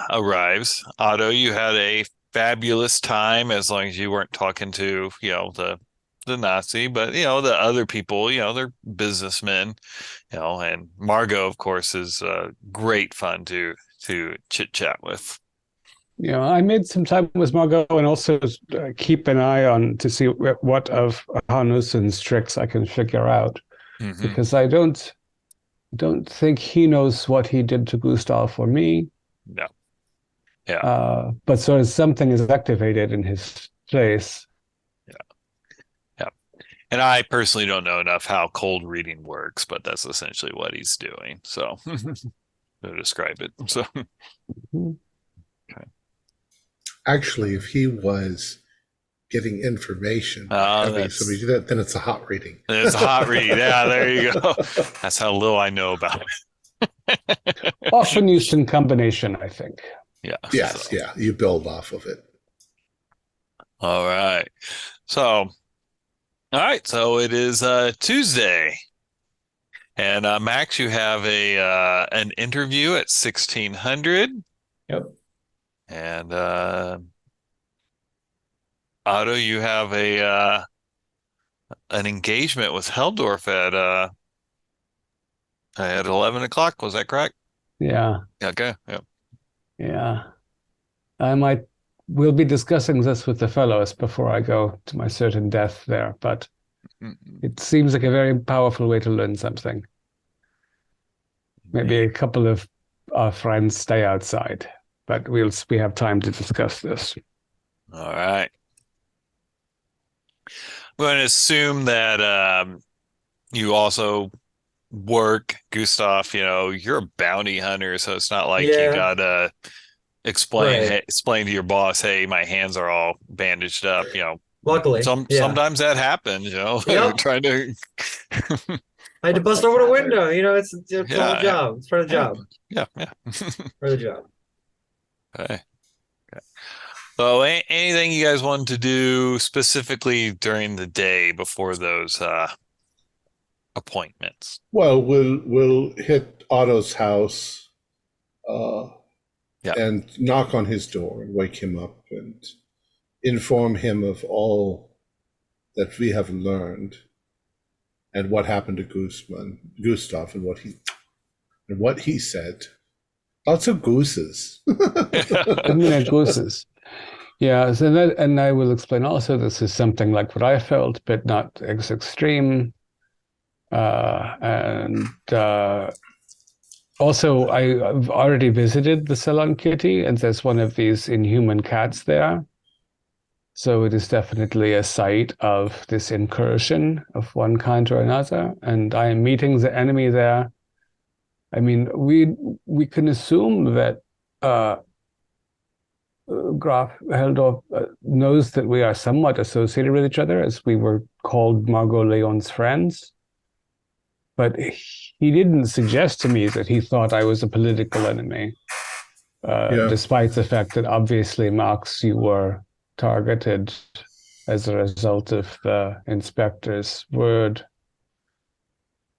arrives. Otto, you had a fabulous time as long as you weren't talking to, the Nazi, but the other people, they're businessmen, and Margot, of course, is great fun to chit chat with. I made some time with Margot and also keep an eye on to see what of Hanussen's tricks I can figure out, because I don't think he knows what he did to Gustav or me. No. Yeah. But sort of something is activated in his place. And I personally don't know enough how cold reading works, but that's essentially what he's doing. So, to describe it. So, Mm-hmm. Actually, if he was getting information, having somebody do that, then it's a hot reading. It's a hot read. Yeah, there you go. That's how little I know about it. Often used in combination, I think. Yeah. Yes, yeah. You build off of it. All right. So it is Tuesday. And Max, you have an interview at 1600. Yep. And Otto, you have an engagement with Heldorf at 11 o'clock. Was that correct? Yeah. Okay. Yeah. Yeah. We'll be discussing this with the fellows before I go to my certain death there, but it seems like a very powerful way to learn something. Maybe a couple of our friends stay outside, but we have time to discuss this. All right. I'm going to assume that you also work, Gustav. You're a bounty hunter, so it's not like you gotta explain to your boss, hey, my hands are all bandaged up. Luckily, sometimes that happens. Yep. Trying to. I had to bust over the window. It's the whole job. It's part of the job. Yeah. For the job. Okay. So, anything you guys wanted to do specifically during the day before those appointments? Well, we'll hit Otto's house and knock on his door and wake him up and inform him of all that we have learned and what happened to Gustav and what he said. Lots of gooses. Gooses. Yeah, and I will explain also this is something like what I felt, but not as extreme. And also, I've already visited the Salon Kitty, and there's one of these inhuman cats there. So it is definitely a site of this incursion of one kind or another. And I am meeting the enemy there. I mean, we can assume that Graf Heldorf knows that we are somewhat associated with each other, as we were called Margot Leon's friends. But he didn't suggest to me that he thought I was a political enemy, despite the fact that obviously, Max, you were targeted as a result of the inspector's word.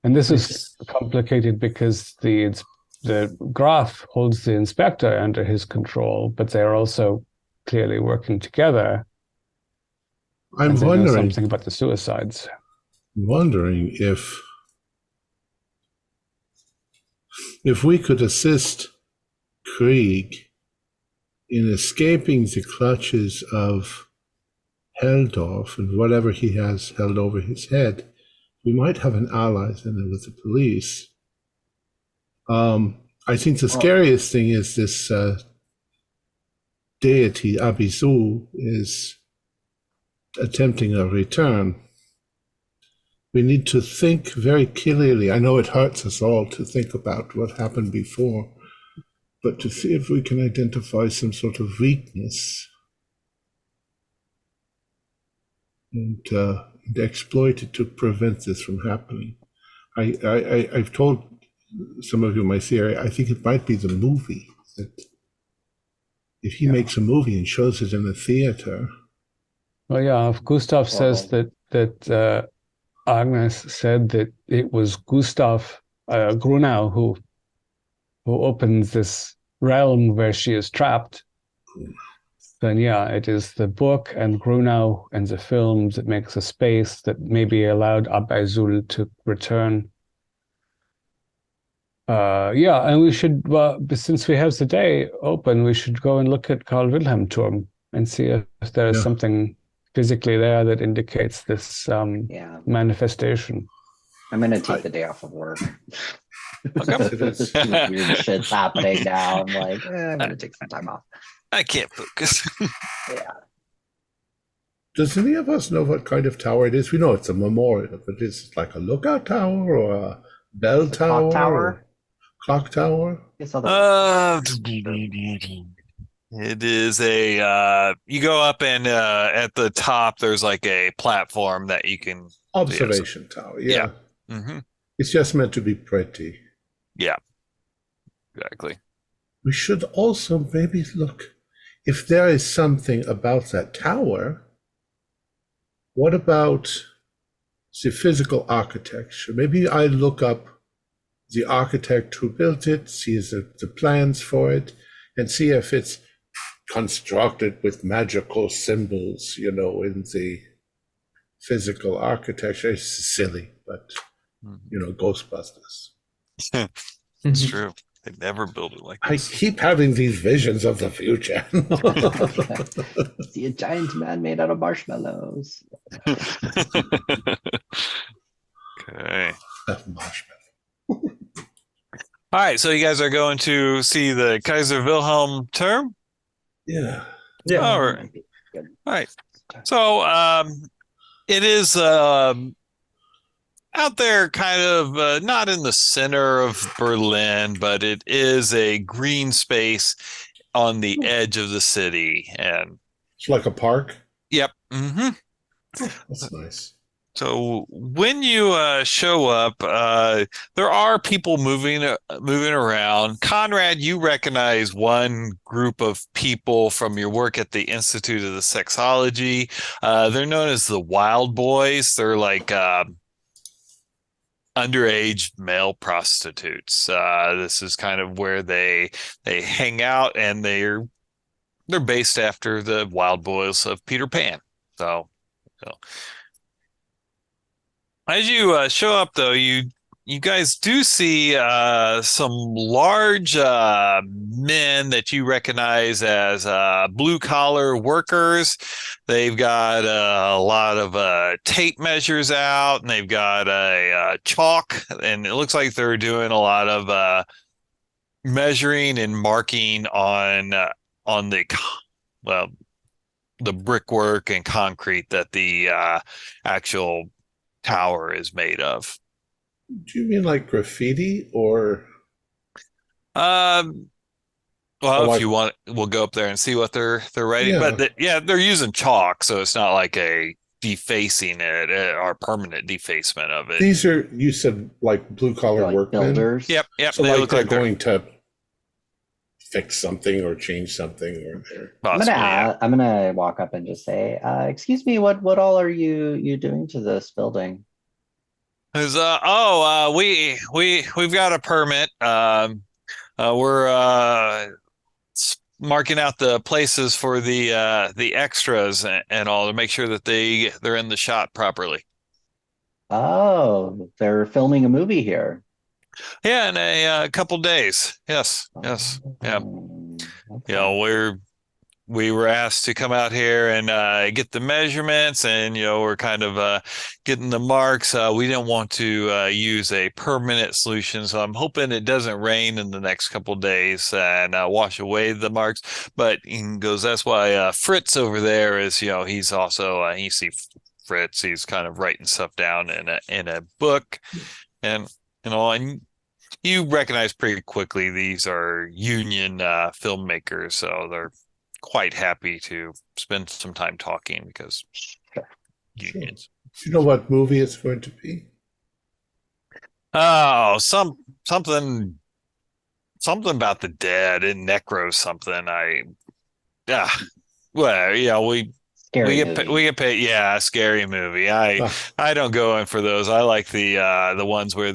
And this is complicated because the Graf holds the inspector under his control, but they're also clearly working together. I'm wondering something about the suicides. I'm wondering if we could assist Krieg in escaping the clutches of Heldorf and whatever he has held over his head, we might have an ally then with the police. I think the scariest thing is this deity, Abizu, is attempting a return. We need to think very clearly. I know it hurts us all to think about what happened before, but to see if we can identify some sort of weakness and exploit it to prevent this from happening. I've told some of you my theory. I think it might be the movie. That if he makes a movie and shows it in a theater. Well, yeah, if Gustav says that Agnes said that it was Gustav Grunau who opens this realm where she is trapped, then yeah, it is the book and Grunau and the films that makes a space that maybe allowed Abazul to return. And we should, since we have the day open, we should go and look at Carl Wilhelm Turm and see if there is something physically there that indicates this manifestation. I'm going to take the day off of work. Weird shit's happening now. I'm like, I'm going to take some time off. I can't focus. Yeah. Does any of us know what kind of tower it is? We know it's a memorial, but is it like a lookout tower or a bell tower? Clock tower? Clock tower? Guess other It is a you go up and at the top there's like a platform that you can Observation tower, yeah. Mm-hmm. It's just meant to be pretty. Yeah, exactly. We should also maybe look if there is something about that tower. What about the physical architecture? Maybe I look up the architect who built it, see the plans for it, and see if it's constructed with magical symbols, in the physical architecture. It's silly, but, Ghostbusters. It's true. They never build it like this. I keep having these visions of the future. See a giant man made out of marshmallows. Okay. Marshmallow. All right, so you guys are going to see the Kaiser Wilhelm term? Yeah. All right. All right. So it is out there kind of not in the center of Berlin, but it is a green space on the edge of the city. And it's like a park? Yep. Mm-hmm. That's nice. So when you show up, there are people moving around. Conrad, you recognize one group of people from your work at the Institute of the Sexology. They're known as the Wild Boys. They're like underage male prostitutes. This is kind of where they hang out, and they're based after the Wild Boys of Peter Pan. So. As you show up, though, you guys do see some large men that you recognize as blue-collar workers. They've got a lot of tape measures out, and they've got a chalk, and it looks like they're doing a lot of measuring and marking on the brickwork and concrete that the actual tower is made of. Do you mean like graffiti or? Well, like, if you want, we'll go up there and see what they're writing. Yeah. But they're using chalk, so it's not like a defacing it or permanent defacement of it. These are, you said, like blue collar like workmen. Builders. Yep. So they look like they're going to fix something or change something, or I'm gonna walk up and just say, excuse me, what all are you doing to this building? We've got a permit. We're marking out the places for the extras and all to make sure that they're in the shot properly. Oh, they're filming a movie here. Yeah, in a couple days. Yes. Yeah. Okay. We were asked to come out here and get the measurements, and we're kind of getting the marks. We didn't want to use a permanent solution, so I'm hoping it doesn't rain in the next couple days and wash away the marks. But he goes, that's why Fritz over there is, he's also you see Fritz. He's kind of writing stuff down in a book, and and you recognize pretty quickly these are union filmmakers, so they're quite happy to spend some time talking because unions. Do you know what movie it's going to be? Oh, something about the dead and necro something. We get paid. Yeah, a scary movie. I don't go in for those. I like the ones where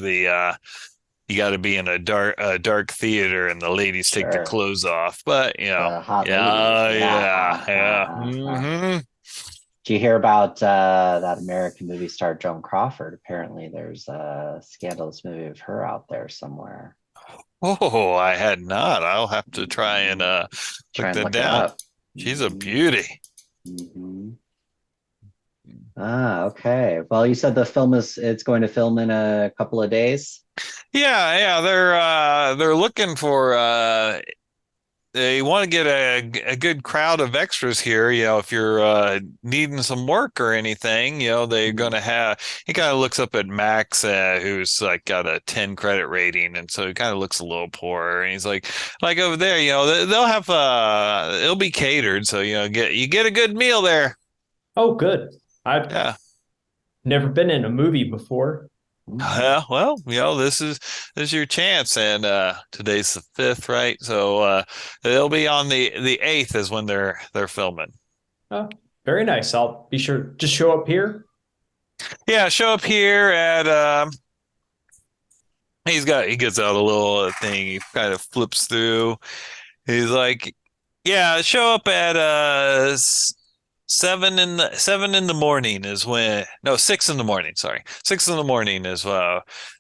you got to be in a dark theater and the ladies take their clothes off. But hot yeah. Mm-hmm. Do you hear about that American movie star Joan Crawford? Apparently, there's a scandalous movie of her out there somewhere. Oh, I had not. I'll have to try and look that down. She's a beauty. Mm-hmm. Okay. Well, you said it's going to film in a couple of days. Yeah. They're looking for they want to get a good crowd of extras here. If you're needing some work or anything, they're gonna have. He kind of looks up at Max, who's like got a 10 credit rating, and so he kind of looks a little poorer. And he's like over there, they'll have it'll be catered, so you get a good meal there. Oh, good. I've never been in a movie before. Well, this is your chance, and today's the 5th, right? So they'll be on the 8th is when they're filming. Oh, very nice. I'll be sure just show up here. Yeah, show up here at he gets out a little thing, he kind of flips through. He's like, yeah, show up at 7 in the morning is when, no, 6 in the morning, sorry. 6 in the morning is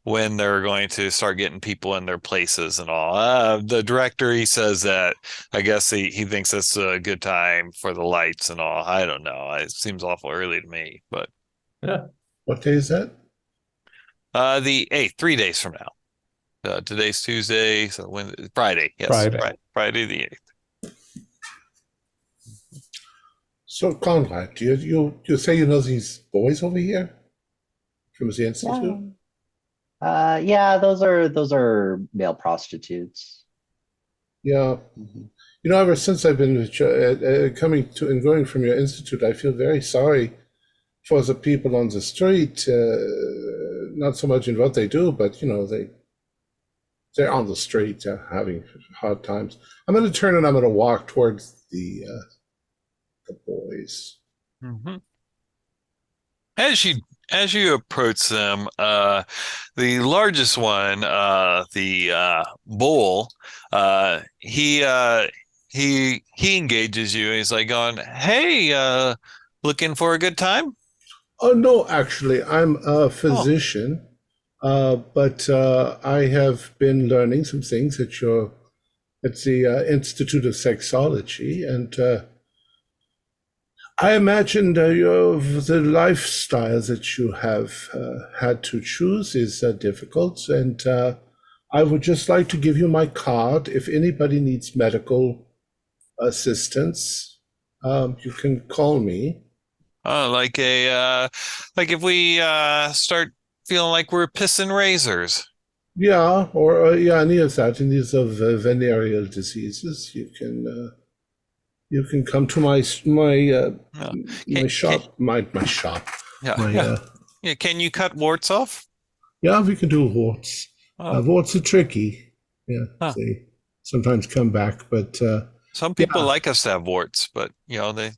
when they're going to start getting people in their places and all. The director, he says that I guess he thinks that's a good time for the lights and all. I don't know. It seems awful early to me, but yeah. What day is that? The 8th, 3 days from now. Today's Tuesday, so Friday. Yes, Friday the 8th. So, Conrad, you say you know these boys over here from the institute? Yeah, those are male prostitutes. Yeah. Ever since I've been coming to and going from your institute, I feel very sorry for the people on the street. Not so much in what they do, but they're on the street, they're having hard times. I'm going to turn and I'm going to walk towards the boys. Mm-hmm. As you approach them, the largest one, the bull, he engages you. And he's like going, "Hey, looking for a good time?" Oh no, actually, I'm a physician, but I have been learning some things at the Institute of Sexology, and I imagine the lifestyle that you have had to choose is difficult, and I would just like to give you my card. If anybody needs medical assistance, you can call me. Like if we start feeling like we're pissing razors. Yeah, or any of that. In these of venereal diseases, you can come to my shop. My shop. Yeah. Can you cut warts off? Yeah, we can do warts. Warts are tricky. Yeah, they sometimes come back, but some people like us to have warts, but they.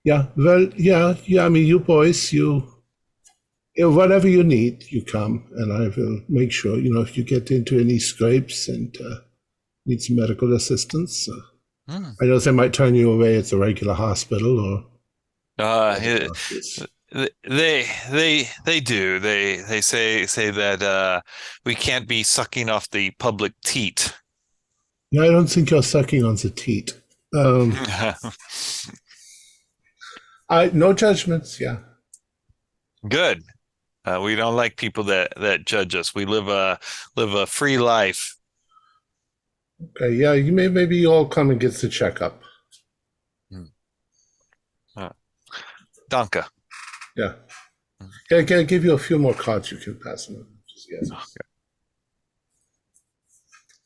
Yeah, well, yeah. I mean, you boys, whatever you need, you come, and I will make sure. If you get into any scrapes and need some medical assistance. I know they might turn you away at the regular hospital, or they do. They say that we can't be sucking off the public teat. Yeah, I don't think you're sucking on the teat. No judgments. Yeah. Good. We don't like people that judge us. We live a free life. Okay, yeah, maybe you all come and get the checkup. Danke. Yeah. Yeah, I'll give you a few more cards you can pass them. Okay.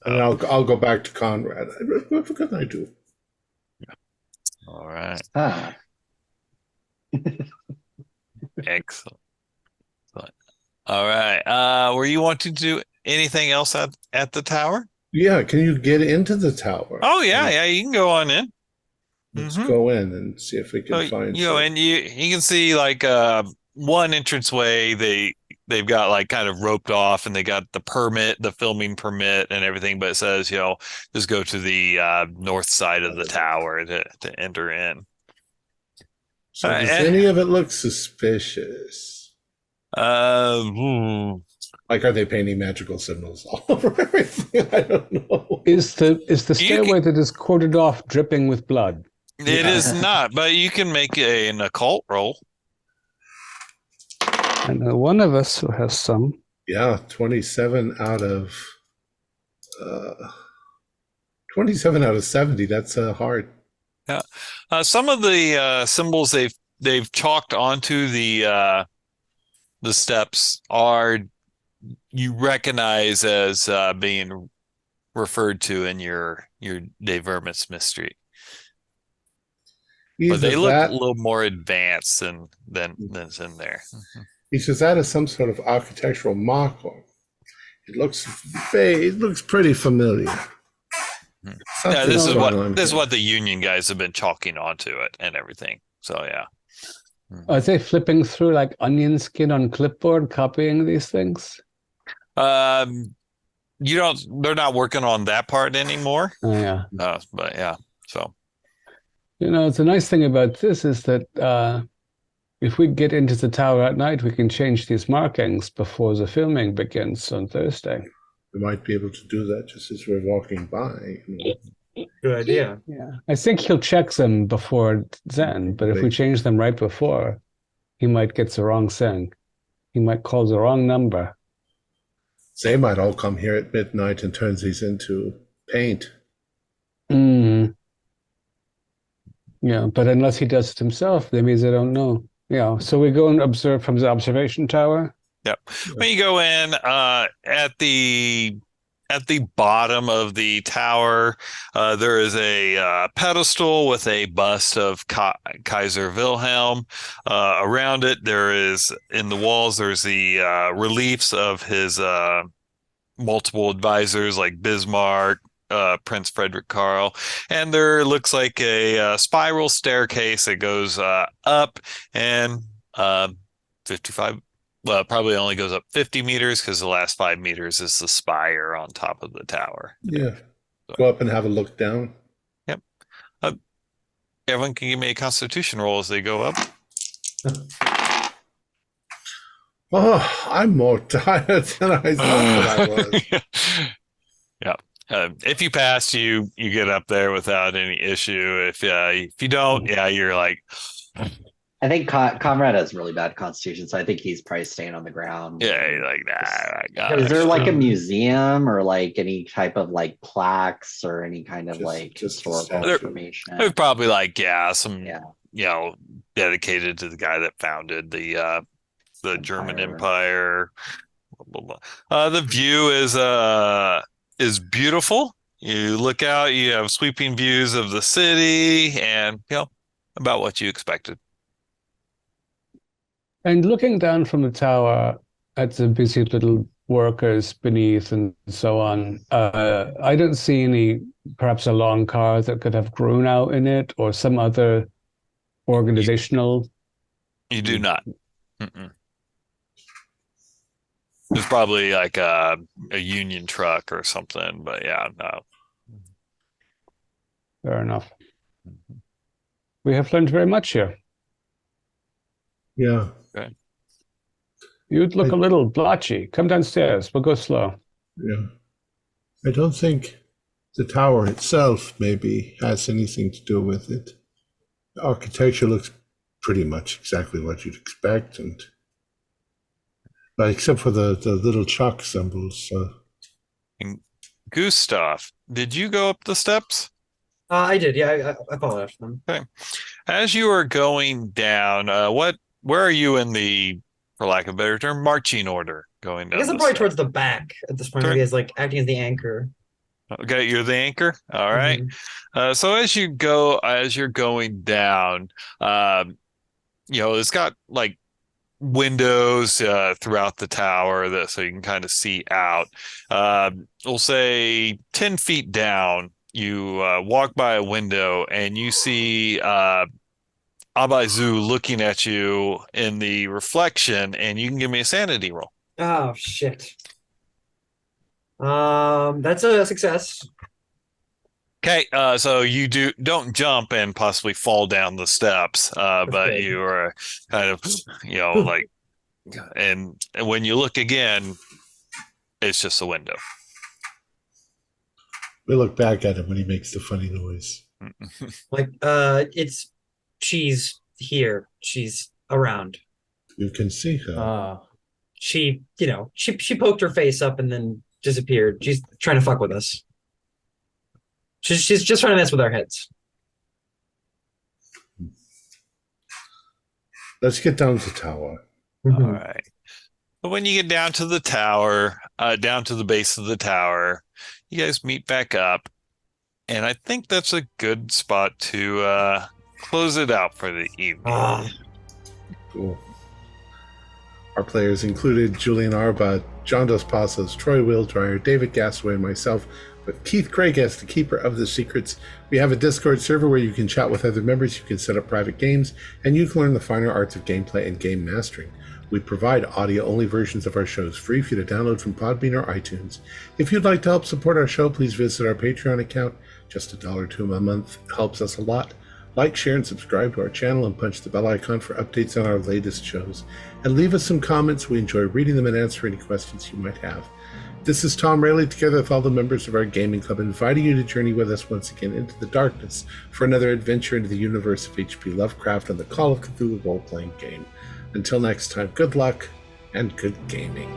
And I'll go back to Conrad. What can I do? All right. Excellent. All right. Were you wanting to do anything else at the tower? Yeah, can you get into the tower? Oh yeah, you can go on in. Let's go in and see if we can find. And you can see like one entranceway. They've got like kind of roped off, and they got the filming permit and everything. But it says just go to the north side of the tower to enter in. So does any of it look suspicious? Like, are they painting magical symbols all over everything? I don't know. Is the stairway that is corded off dripping with blood? It is not, but you can make an occult roll. And one of us who has some. Yeah, 27 out of 27 out of 70. That's hard. Yeah. Some of the symbols they've chalked onto the steps are you recognize as being referred to in your De Vermis mystery. But they look a little more advanced than's in there. He says that is some sort of architectural marker. It looks pretty familiar. Yeah, this is what the Union guys have been chalking onto it and everything. So yeah. Are they flipping through like onion skin on clipboard, copying these things? They're not working on that part anymore. Oh yeah. But yeah. So the nice thing about this is that if we get into the tower at night, we can change these markings before the filming begins on Thursday. We might be able to do that just as we're walking by. Good idea. Yeah, I think he'll check them before then, but if we change them right before, he might get the wrong thing. He might call the wrong number. They might all come here at midnight and turn these into paint. Yeah, but unless he does it himself, that means they don't know. Yeah, so we go and observe from the observation tower. Yep. When you go in at the bottom of the tower, there is a pedestal with a bust of Kaiser Wilhelm. Around it, in the walls, there's the reliefs of his multiple advisors like Bismarck, Prince Frederick Karl, and there looks like a spiral staircase that goes up and 55. Well, it probably only goes up 50 meters because the last 5 meters is the spire on top of the tower. Yeah. Go up and have a look down. Yep. Everyone can give me a constitution roll as they go up. Oh, I'm more tired than I thought I was. Yeah. If you pass, you get up there without any issue. If you don't, you're like... I think Conrad has really bad constitution, so I think he's probably staying on the ground. Yeah, he's like, nah. Is there like a museum or like any type of like plaques or any kind of historical information? There's probably some dedicated to the guy that founded the German Empire. Blah, blah, blah. The view is beautiful. You look out, you have sweeping views of the city, and about what you expected. And looking down from the tower at the busy little workers beneath and so on, I don't see perhaps a long car that could have grown out in it or some other organizational. You do not. There's probably like a Union truck or something, but no. Fair enough. We have learned very much here. Yeah. Okay. You'd look a little blotchy. Come downstairs. We'll go slow. Yeah. I don't think the tower itself maybe has anything to do with it. The architecture looks pretty much exactly what you'd expect, but except for the little chalk symbols. And Gustav, did you go up the steps? I did. Yeah, I followed after them. Okay. As you are going down, where are you in the, for lack of a better term, marching order going down? I guess I'm probably towards the back at this point. Maybe as like acting as the anchor. Okay, you're the anchor. All right. So as you're going down, it's got like windows throughout the tower so you can kind of see out. We'll say 10 feet down, you walk by a window and you see Abaizu looking at you in the reflection, and you can give me a sanity roll. Oh shit. That's a success. Okay, so you don't jump and possibly fall down the steps, but you are kind of, like, and when you look again, it's just a window. We look back at him when he makes the funny noise. Like, she's here. She's around. You can see her. She poked her face up and then disappeared. She's trying to fuck with us. She's just trying to mess with our heads. Let's get down to the tower. Mm-hmm. All right. But when you get down to the tower, down to the base of the tower, you guys meet back up. And I think that's a good spot to close it out for the evening. Cool. Our players included Julian Arba, John Dos Passos, Troy Wildryer, David Gasaway, and myself, with Keith Craig as the keeper of the secrets. We have a Discord server where you can chat with other members, you can set up private games, and you can learn the finer arts of gameplay and game mastering. We provide audio-only versions of our shows free for you to download from Podbean or iTunes. If you'd like to help support our show, please visit our Patreon account. Just $1 or $2 a month helps us a lot. Like, share, and subscribe to our channel and punch the bell icon for updates on our latest shows. And leave us some comments. We enjoy reading them and answering any questions you might have. This is Thom Raley, together with all the members of our gaming club, inviting you to journey with us once again into the darkness for another adventure into the universe of H.P. Lovecraft and the Call of Cthulhu role-playing game. Until next time, good luck and good gaming.